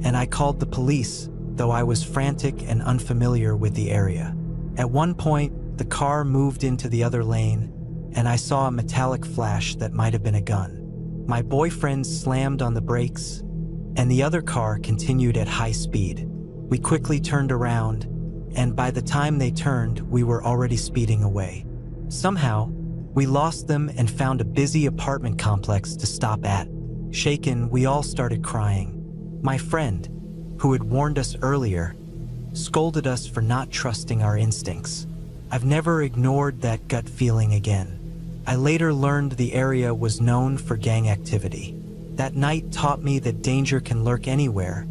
and I called the police, though I was frantic and unfamiliar with the area. At one point, the car moved into the other lane, and I saw a metallic flash that might have been a gun. My boyfriend slammed on the brakes, and the other car continued at high speed. We quickly turned around, and by the time they turned, we were already speeding away. Somehow, we lost them and found a busy apartment complex to stop at. Shaken, we all started crying. My friend, who had warned us earlier, scolded us for not trusting our instincts. I've never ignored that gut feeling again. I later learned the area was known for gang activity. That night taught me that danger can lurk anywhere,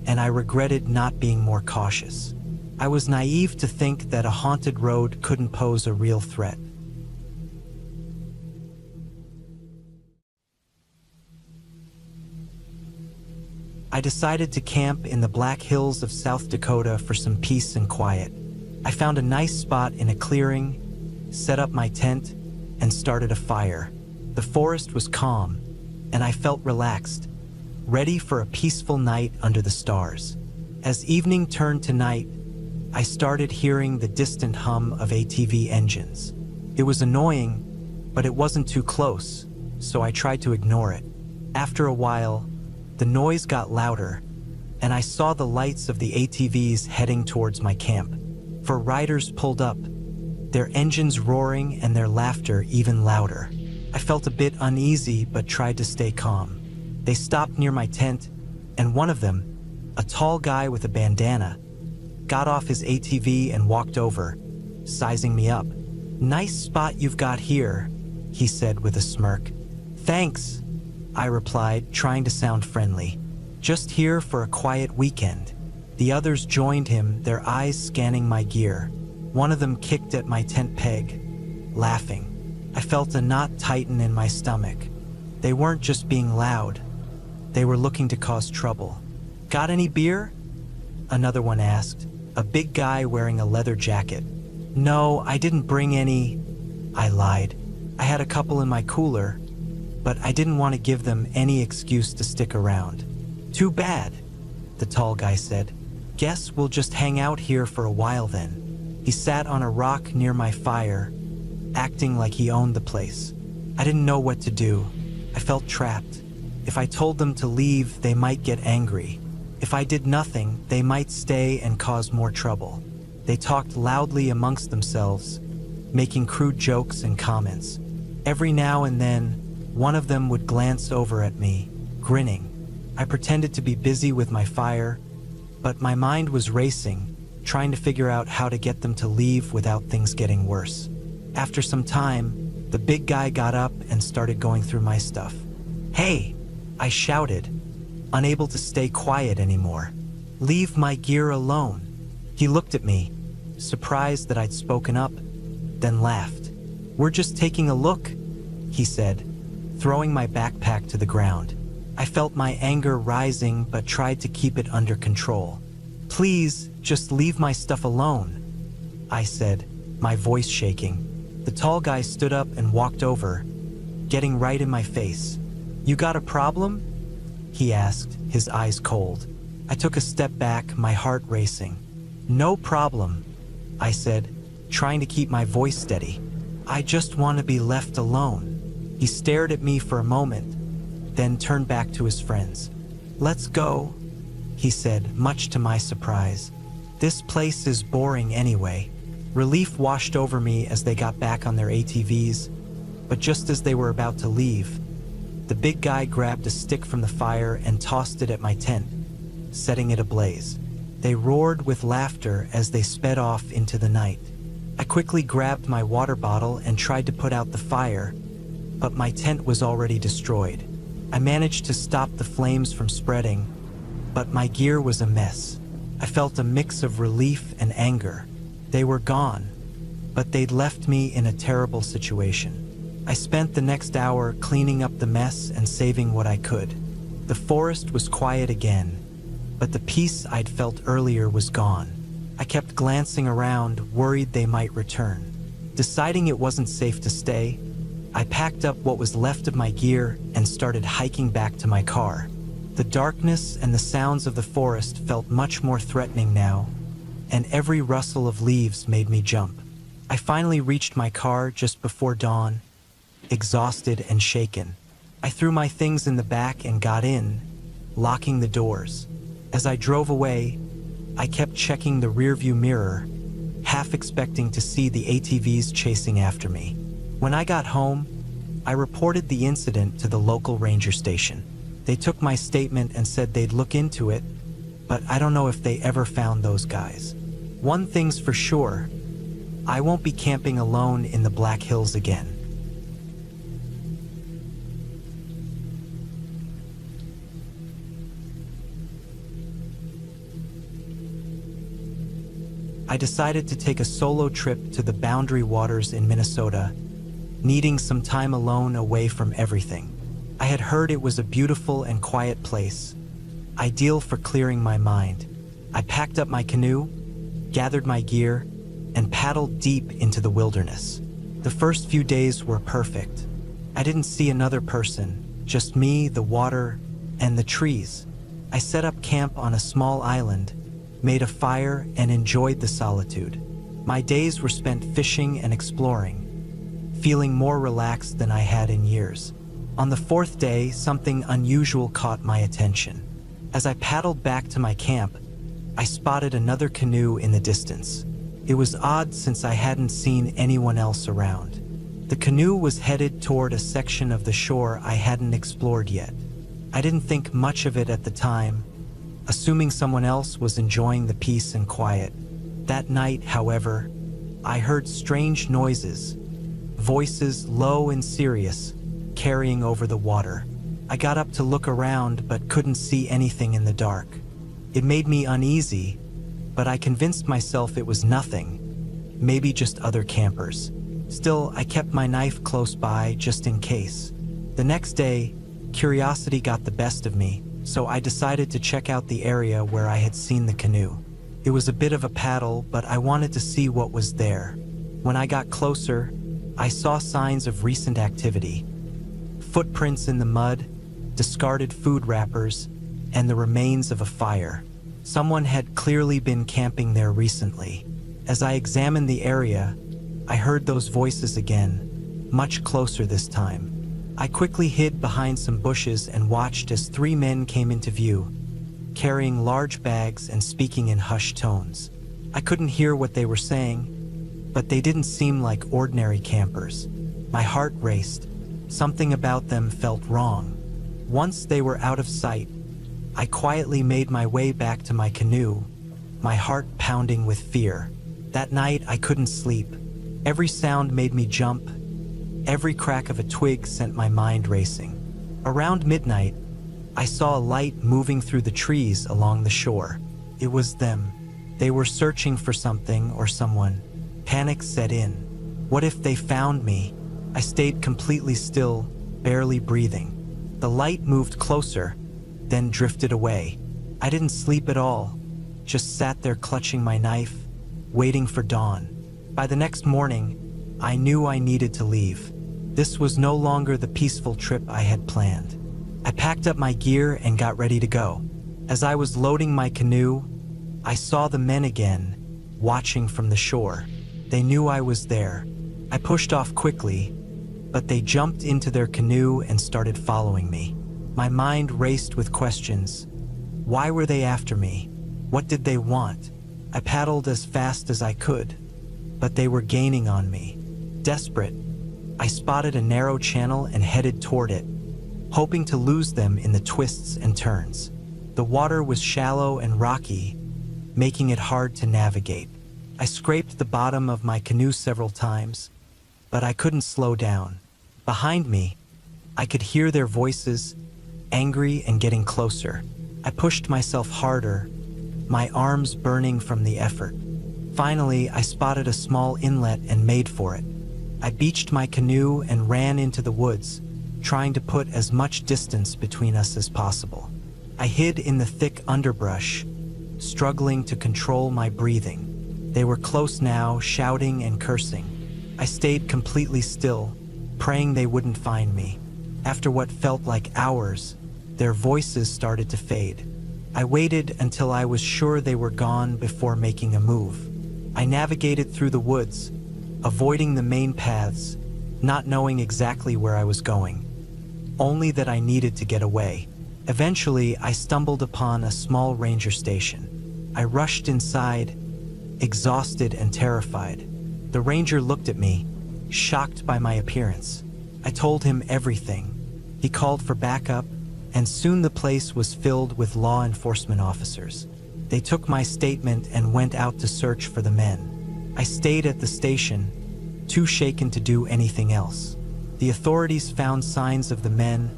and I regretted not being more cautious. I was naive to think that a haunted road couldn't pose a real threat. I decided to camp in the Black Hills of South Dakota for some peace and quiet. I found a nice spot in a clearing, set up my tent, and started a fire. The forest was calm, and I felt relaxed, ready for a peaceful night under the stars. As evening turned to night, I started hearing the distant hum of ATV engines. It was annoying, but it wasn't too close, so I tried to ignore it. After a while, the noise got louder, and I saw the lights of the ATVs heading towards my camp. 4 riders pulled up, their engines roaring and their laughter even louder. I felt a bit uneasy but tried to stay calm. They stopped near my tent, and one of them, a tall guy with a bandana, got off his ATV and walked over, sizing me up. "Nice spot you've got here," he said with a smirk. "Thanks," I replied, trying to sound friendly. "Just here for a quiet weekend." The others joined him, their eyes scanning my gear. One of them kicked at my tent peg, laughing. I felt a knot tighten in my stomach. They weren't just being loud. They were looking to cause trouble. "Got any beer?" Another one asked, a big guy wearing a leather jacket. "No, I didn't bring any," I lied. "I had a couple in my cooler, but I didn't want to give them any excuse to stick around." "Too bad," the tall guy said. "Guess we'll just hang out here for a while then." He sat on a rock near my fire, acting like he owned the place. I didn't know what to do. I felt trapped. If I told them to leave, they might get angry. If I did nothing, they might stay and cause more trouble. They talked loudly amongst themselves, making crude jokes and comments. Every now and then, one of them would glance over at me, grinning. I pretended to be busy with my fire, but my mind was racing, trying to figure out how to get them to leave without things getting worse. After some time, the big guy got up and started going through my stuff. "Hey!" I shouted, unable to stay quiet anymore. "Leave my gear alone." He looked at me, surprised that I'd spoken up, then laughed. "We're just taking a look," he said, throwing my backpack to the ground. I felt my anger rising but tried to keep it under control. "Please, just leave my stuff alone," I said, my voice shaking. The tall guy stood up and walked over, getting right in my face. "You got a problem?" he asked, his eyes cold. I took a step back, my heart racing. "No problem," I said, trying to keep my voice steady. "I just want to be left alone." He stared at me for a moment, then turned back to his friends. "Let's go," he said, much to my surprise. "This place is boring anyway." Relief washed over me as they got back on their ATVs, but just as they were about to leave, the big guy grabbed a stick from the fire and tossed it at my tent, setting it ablaze. They roared with laughter as they sped off into the night. I quickly grabbed my water bottle and tried to put out the fire, but my tent was already destroyed. I managed to stop the flames from spreading, but my gear was a mess. I felt a mix of relief and anger. They were gone, but they'd left me in a terrible situation. I spent the next hour cleaning up the mess and saving what I could. The forest was quiet again, but the peace I'd felt earlier was gone. I kept glancing around, worried they might return. Deciding it wasn't safe to stay, I packed up what was left of my gear and started hiking back to my car. The darkness and the sounds of the forest felt much more threatening now, and every rustle of leaves made me jump. I finally reached my car just before dawn, exhausted and shaken. I threw my things in the back and got in, locking the doors. As I drove away, I kept checking the rearview mirror, half expecting to see the ATVs chasing after me. When I got home, I reported the incident to the local ranger station. They took my statement and said they'd look into it, but I don't know if they ever found those guys. One thing's for sure, I won't be camping alone in the Black Hills again. I decided to take a solo trip to the Boundary Waters in Minnesota, needing some time alone away from everything. I had heard it was a beautiful and quiet place, ideal for clearing my mind. I packed up my canoe, gathered my gear, and paddled deep into the wilderness. The first few days were perfect. I didn't see another person, just me, the water, and the trees. I set up camp on a small island, made a fire, and enjoyed the solitude. My days were spent fishing and exploring, feeling more relaxed than I had in years. On the fourth day, something unusual caught my attention. As I paddled back to my camp, I spotted another canoe in the distance. It was odd since I hadn't seen anyone else around. The canoe was headed toward a section of the shore I hadn't explored yet. I didn't think much of it at the time, assuming someone else was enjoying the peace and quiet. That night, however, I heard strange noises, voices low and serious, carrying over the water. I got up to look around but couldn't see anything in the dark. It made me uneasy, but I convinced myself it was nothing, maybe just other campers. Still, I kept my knife close by just in case. The next day, curiosity got the best of me, so I decided to check out the area where I had seen the canoe. It was a bit of a paddle, but I wanted to see what was there. When I got closer, I saw signs of recent activity. Footprints in the mud, discarded food wrappers, and the remains of a fire. Someone had clearly been camping there recently. As I examined the area, I heard those voices again, much closer this time. I quickly hid behind some bushes and watched as three men came into view, carrying large bags and speaking in hushed tones. I couldn't hear what they were saying, but they didn't seem like ordinary campers. My heart raced. Something about them felt wrong. Once they were out of sight, I quietly made my way back to my canoe, my heart pounding with fear. That night, I couldn't sleep. Every sound made me jump. Every crack of a twig sent my mind racing. Around midnight, I saw a light moving through the trees along the shore. It was them. They were searching for something or someone. Panic set in. What if they found me? I stayed completely still, barely breathing. The light moved closer, then drifted away. I didn't sleep at all, just sat there clutching my knife, waiting for dawn. By the next morning, I knew I needed to leave. This was no longer the peaceful trip I had planned. I packed up my gear and got ready to go. As I was loading my canoe, I saw the men again, watching from the shore. They knew I was there. I pushed off quickly, but they jumped into their canoe and started following me. My mind raced with questions. Why were they after me? What did they want? I paddled as fast as I could, but they were gaining on me. Desperate, I spotted a narrow channel and headed toward it, hoping to lose them in the twists and turns. The water was shallow and rocky, making it hard to navigate. I scraped the bottom of my canoe several times, but I couldn't slow down. Behind me, I could hear their voices, angry and getting closer. I pushed myself harder, my arms burning from the effort. Finally, I spotted a small inlet and made for it. I beached my canoe and ran into the woods, trying to put as much distance between us as possible. I hid in the thick underbrush, struggling to control my breathing. They were close now, shouting and cursing. I stayed completely still, praying they wouldn't find me. After what felt like hours, their voices started to fade. I waited until I was sure they were gone before making a move. I navigated through the woods, avoiding the main paths, not knowing exactly where I was going, only that I needed to get away. Eventually, I stumbled upon a small ranger station. I rushed inside, exhausted and terrified. The ranger looked at me, shocked by my appearance. I told him everything. He called for backup, and soon the place was filled with law enforcement officers. They took my statement and went out to search for the men. I stayed at the station, too shaken to do anything else. The authorities found signs of the men,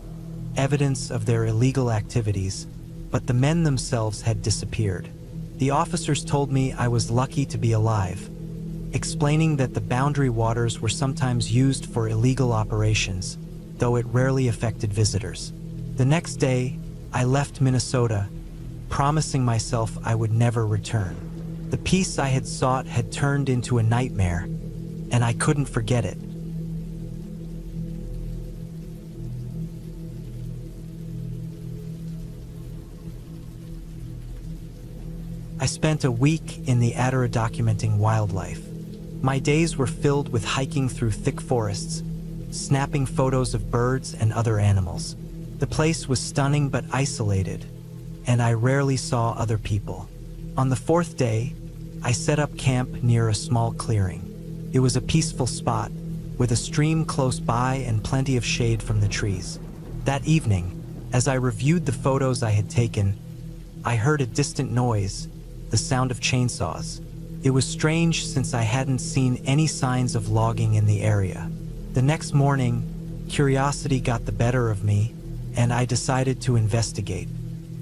evidence of their illegal activities, but the men themselves had disappeared. The officers told me I was lucky to be alive, explaining that the boundary waters were sometimes used for illegal operations, though it rarely affected visitors. The next day, I left Minnesota, promising myself I would never return. The peace I had sought had turned into a nightmare, and I couldn't forget it. I spent a week in the Adara documenting wildlife. My days were filled with hiking through thick forests, snapping photos of birds and other animals. The place was stunning but isolated, and I rarely saw other people. On the fourth day, I set up camp near a small clearing. It was a peaceful spot, with a stream close by and plenty of shade from the trees. That evening, as I reviewed the photos I had taken, I heard a distant noise, the sound of chainsaws. It was strange since I hadn't seen any signs of logging in the area. The next morning, curiosity got the better of me, and I decided to investigate.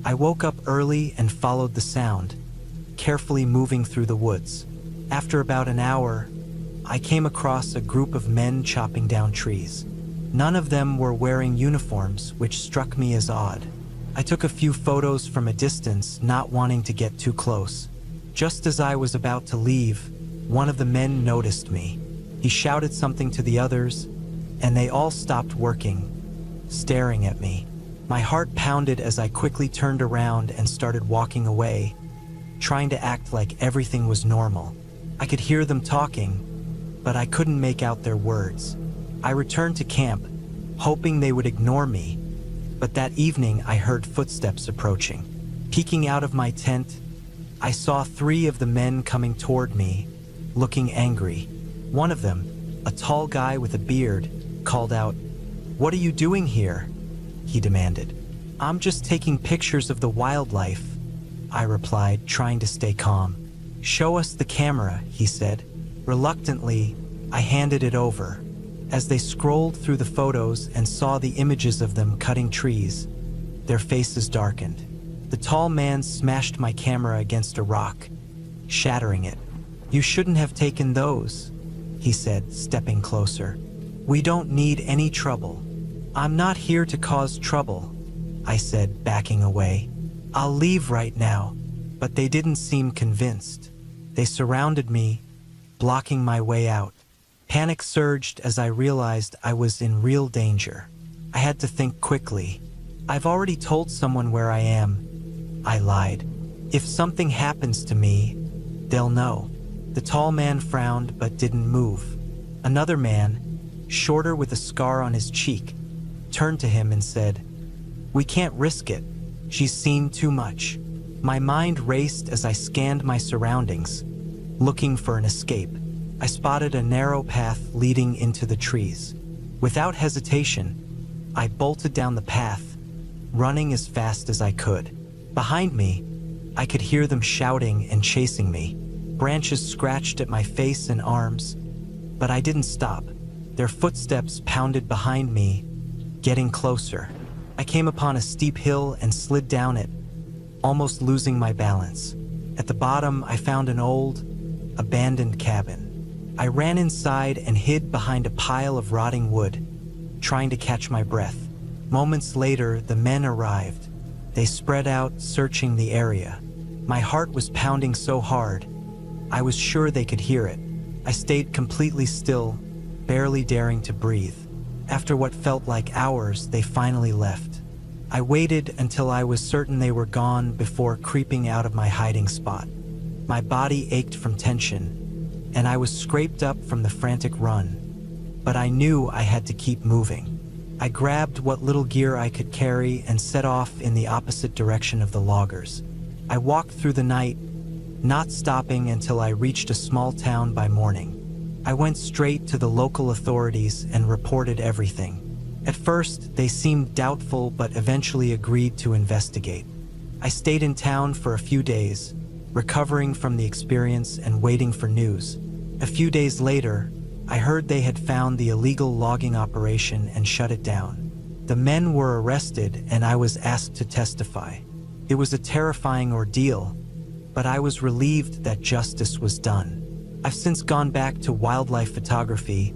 I woke up early and followed the sound, carefully moving through the woods. After about an hour, I came across a group of men chopping down trees. None of them were wearing uniforms, which struck me as odd. I took a few photos from a distance, not wanting to get too close. Just as I was about to leave, one of the men noticed me. He shouted something to the others, and they all stopped working, staring at me. My heart pounded as I quickly turned around and started walking away, trying to act like everything was normal. I could hear them talking, but I couldn't make out their words. I returned to camp, hoping they would ignore me, but that evening I heard footsteps approaching. Peeking out of my tent, I saw 3 of the men coming toward me, looking angry. One of them, a tall guy with a beard, called out, "What are you doing here?" he demanded. "I'm just taking pictures of the wildlife," I replied, trying to stay calm. "Show us the camera," he said. Reluctantly, I handed it over. As they scrolled through the photos and saw the images of them cutting trees, their faces darkened. The tall man smashed my camera against a rock, shattering it. "You shouldn't have taken those," he said, stepping closer. "We don't need any trouble." "I'm not here to cause trouble," I said, backing away. "I'll leave right now." But they didn't seem convinced. They surrounded me, blocking my way out. Panic surged as I realized I was in real danger. I had to think quickly. "I've already told someone where I am," I lied. "If something happens to me, they'll know." The tall man frowned but didn't move. Another man, shorter with a scar on his cheek, turned to him and said, "We can't risk it. She's seen too much." My mind raced as I scanned my surroundings, looking for an escape. I spotted a narrow path leading into the trees. Without hesitation, I bolted down the path, running as fast as I could. Behind me, I could hear them shouting and chasing me. Branches scratched at my face and arms, but I didn't stop. Their footsteps pounded behind me, getting closer. I came upon a steep hill and slid down it, almost losing my balance. At the bottom, I found an old, abandoned cabin. I ran inside and hid behind a pile of rotting wood, trying to catch my breath. Moments later, the men arrived. They spread out, searching the area. My heart was pounding so hard, I was sure they could hear it. I stayed completely still, barely daring to breathe. After what felt like hours, they finally left. I waited until I was certain they were gone before creeping out of my hiding spot. My body ached from tension, and I was scraped up from the frantic run, but I knew I had to keep moving. I grabbed what little gear I could carry and set off in the opposite direction of the loggers. I walked through the night, not stopping until I reached a small town by morning. I went straight to the local authorities and reported everything. At first, they seemed doubtful but eventually agreed to investigate. I stayed in town for a few days, recovering from the experience and waiting for news. A few days later, I heard they had found the illegal logging operation and shut it down. The men were arrested and I was asked to testify. It was a terrifying ordeal, but I was relieved that justice was done. I've since gone back to wildlife photography,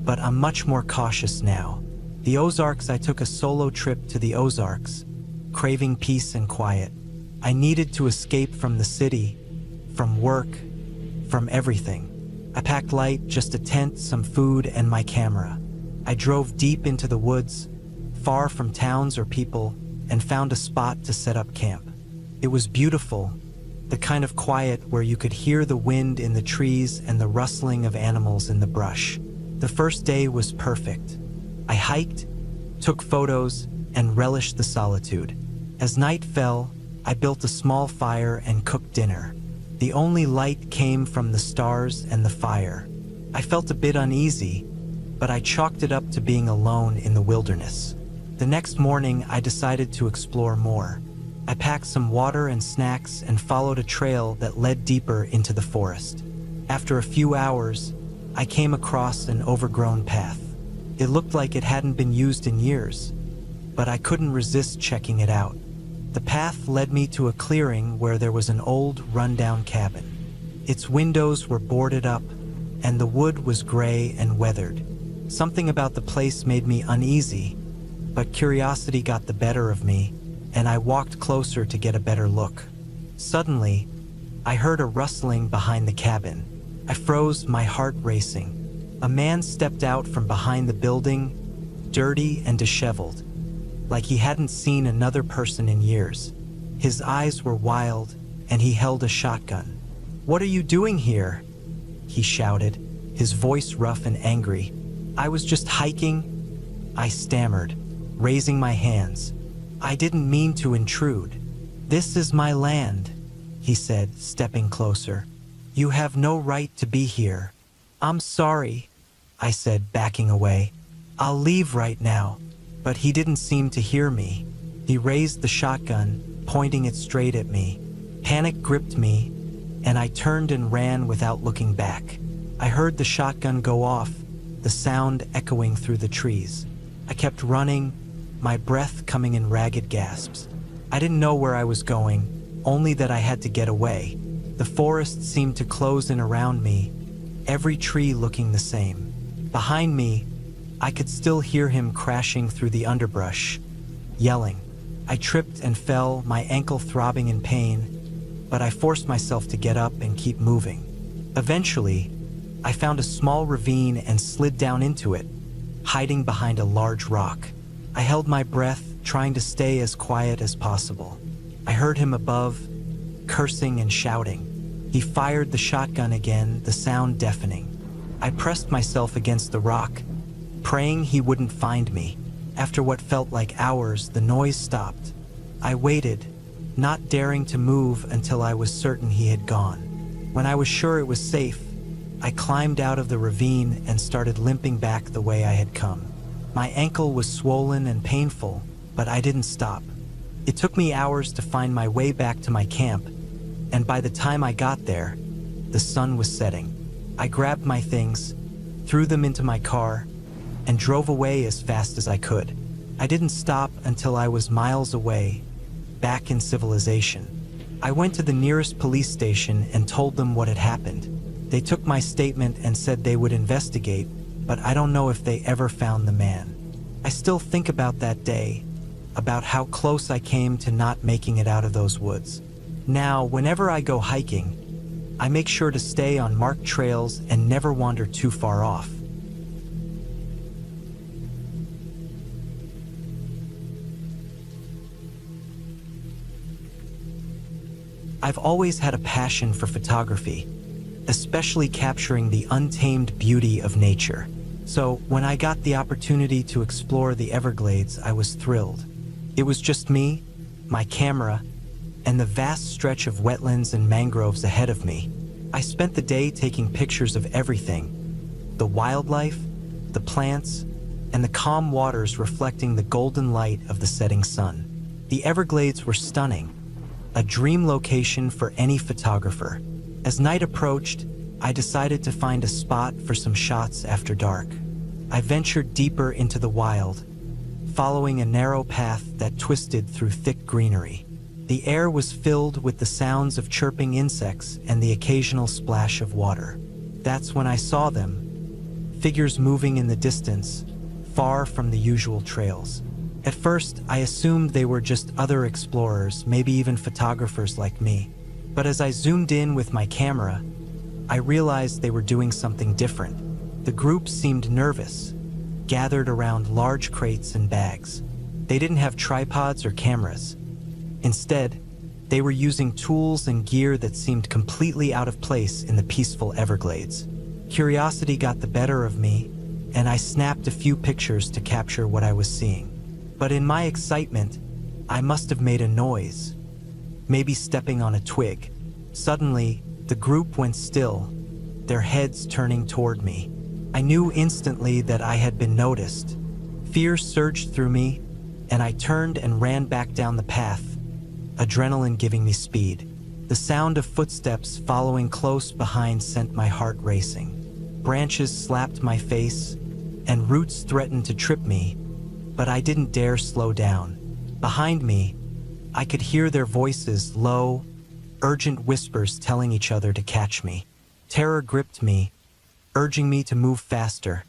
but I'm much more cautious now. The Ozarks, I took a solo trip to the Ozarks, craving peace and quiet. I needed to escape from the city, from work, from everything. I packed light, just a tent, some food, and my camera. I drove deep into the woods, far from towns or people, and found a spot to set up camp. It was beautiful, the kind of quiet where you could hear the wind in the trees and the rustling of animals in the brush. The first day was perfect. I hiked, took photos, and relished the solitude. As night fell, I built a small fire and cooked dinner. The only light came from the stars and the fire. I felt a bit uneasy, but I chalked it up to being alone in the wilderness. The next morning, I decided to explore more. I packed some water and snacks and followed a trail that led deeper into the forest. After a few hours, I came across an overgrown path. It looked like it hadn't been used in years, but I couldn't resist checking it out. The path led me to a clearing where there was an old, rundown cabin. Its windows were boarded up, and the wood was gray and weathered. Something about the place made me uneasy, but curiosity got the better of me, and I walked closer to get a better look. Suddenly, I heard a rustling behind the cabin. I froze, my heart racing. A man stepped out from behind the building, dirty and disheveled, like he hadn't seen another person in years. His eyes were wild, and he held a shotgun. "What are you doing here?" he shouted, his voice rough and angry. "I was just hiking," I stammered, raising my hands. "I didn't mean to intrude." "This is my land," he said, stepping closer. "You have no right to be here." "I'm sorry," I said, backing away. "I'll leave right now." But he didn't seem to hear me. He raised the shotgun, pointing it straight at me. Panic gripped me, and I turned and ran without looking back. I heard the shotgun go off, the sound echoing through the trees. I kept running, my breath coming in ragged gasps. I didn't know where I was going, only that I had to get away. The forest seemed to close in around me, every tree looking the same. Behind me, I could still hear him crashing through the underbrush, yelling. I tripped and fell, my ankle throbbing in pain, but I forced myself to get up and keep moving. Eventually, I found a small ravine and slid down into it, hiding behind a large rock. I held my breath, trying to stay as quiet as possible. I heard him above, cursing and shouting. He fired the shotgun again, the sound deafening. I pressed myself against the rock, praying he wouldn't find me. After what felt like hours, the noise stopped. I waited, not daring to move until I was certain he had gone. When I was sure it was safe, I climbed out of the ravine and started limping back the way I had come. My ankle was swollen and painful, but I didn't stop. It took me hours to find my way back to my camp, and by the time I got there, the sun was setting. I grabbed my things, threw them into my car, and drove away as fast as I could. I didn't stop until I was miles away, back in civilization. I went to the nearest police station and told them what had happened. They took my statement and said they would investigate, but I don't know if they ever found the man. I still think about that day, about how close I came to not making it out of those woods. Now, whenever I go hiking, I make sure to stay on marked trails and never wander too far off. I've always had a passion for photography, especially capturing the untamed beauty of nature. So when I got the opportunity to explore the Everglades, I was thrilled. It was just me, my camera, and the vast stretch of wetlands and mangroves ahead of me. I spent the day taking pictures of everything, the wildlife, the plants, and the calm waters reflecting the golden light of the setting sun. The Everglades were stunning, a dream location for any photographer. As night approached, I decided to find a spot for some shots after dark. I ventured deeper into the wild, following a narrow path that twisted through thick greenery. The air was filled with the sounds of chirping insects and the occasional splash of water. That's when I saw them, figures moving in the distance, far from the usual trails. At first, I assumed they were just other explorers, maybe even photographers like me. But as I zoomed in with my camera, I realized they were doing something different. The group seemed nervous, gathered around large crates and bags. They didn't have tripods or cameras. Instead, they were using tools and gear that seemed completely out of place in the peaceful Everglades. Curiosity got the better of me, and I snapped a few pictures to capture what I was seeing. But in my excitement, I must have made a noise, maybe stepping on a twig. Suddenly, the group went still, their heads turning toward me. I knew instantly that I had been noticed. Fear surged through me, and I turned and ran back down the path, adrenaline giving me speed. The sound of footsteps following close behind sent my heart racing. Branches slapped my face, and roots threatened to trip me, but I didn't dare slow down. Behind me, I could hear their voices, low, urgent whispers telling each other to catch me. Terror gripped me, urging me to move faster,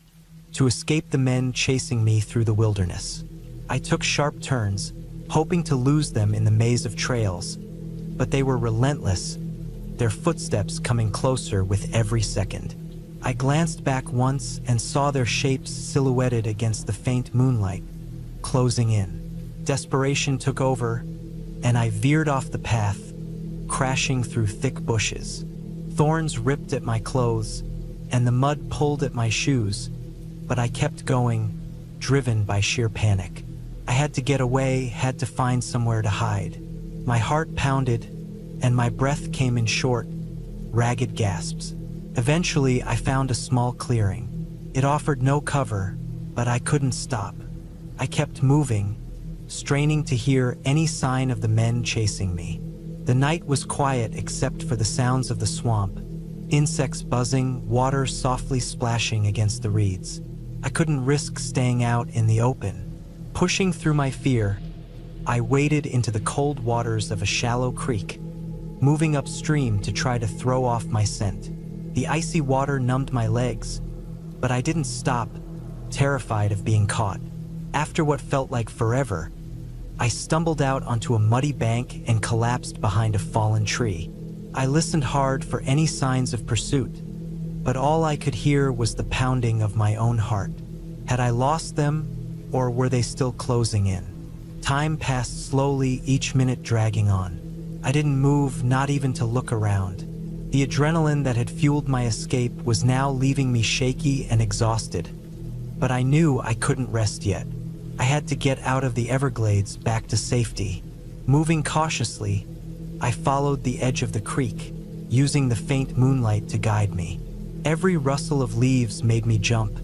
to escape the men chasing me through the wilderness. I took sharp turns, hoping to lose them in the maze of trails, but they were relentless, their footsteps coming closer with every second. I glanced back once and saw their shapes silhouetted against the faint moonlight, closing in. Desperation took over, and I veered off the path, crashing through thick bushes. Thorns ripped at my clothes, and the mud pulled at my shoes, but I kept going, driven by sheer panic. I had to get away, had to find somewhere to hide. My heart pounded, and my breath came in short, ragged gasps. Eventually, I found a small clearing. It offered no cover, but I couldn't stop. I kept moving, straining to hear any sign of the men chasing me. The night was quiet except for the sounds of the swamp, insects buzzing, water softly splashing against the reeds. I couldn't risk staying out in the open. Pushing through my fear, I waded into the cold waters of a shallow creek, moving upstream to try to throw off my scent. The icy water numbed my legs, but I didn't stop, terrified of being caught. After what felt like forever, I stumbled out onto a muddy bank and collapsed behind a fallen tree. I listened hard for any signs of pursuit, but all I could hear was the pounding of my own heart. Had I lost them, or were they still closing in? Time passed slowly, each minute dragging on. I didn't move, not even to look around. The adrenaline that had fueled my escape was now leaving me shaky and exhausted. But I knew I couldn't rest yet. I had to get out of the Everglades back to safety. Moving cautiously, I followed the edge of the creek, using the faint moonlight to guide me. Every rustle of leaves made me jump,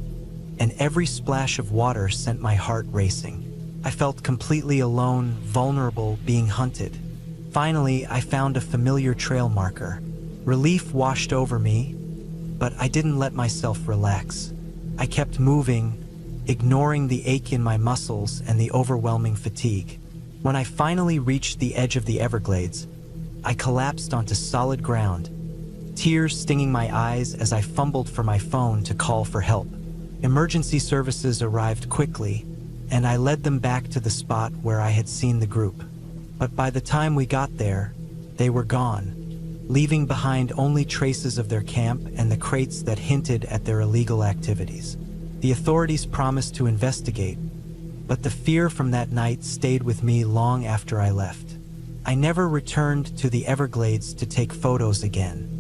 and every splash of water sent my heart racing. I felt completely alone, vulnerable, being hunted. Finally, I found a familiar trail marker. Relief washed over me, but I didn't let myself relax. I kept moving, ignoring the ache in my muscles and the overwhelming fatigue. When I finally reached the edge of the Everglades, I collapsed onto solid ground, tears stinging my eyes as I fumbled for my phone to call for help. Emergency services arrived quickly, and I led them back to the spot where I had seen the group. But by the time we got there, they were gone, leaving behind only traces of their camp and the crates that hinted at their illegal activities. The authorities promised to investigate, but the fear from that night stayed with me long after I left. I never returned to the Everglades to take photos again.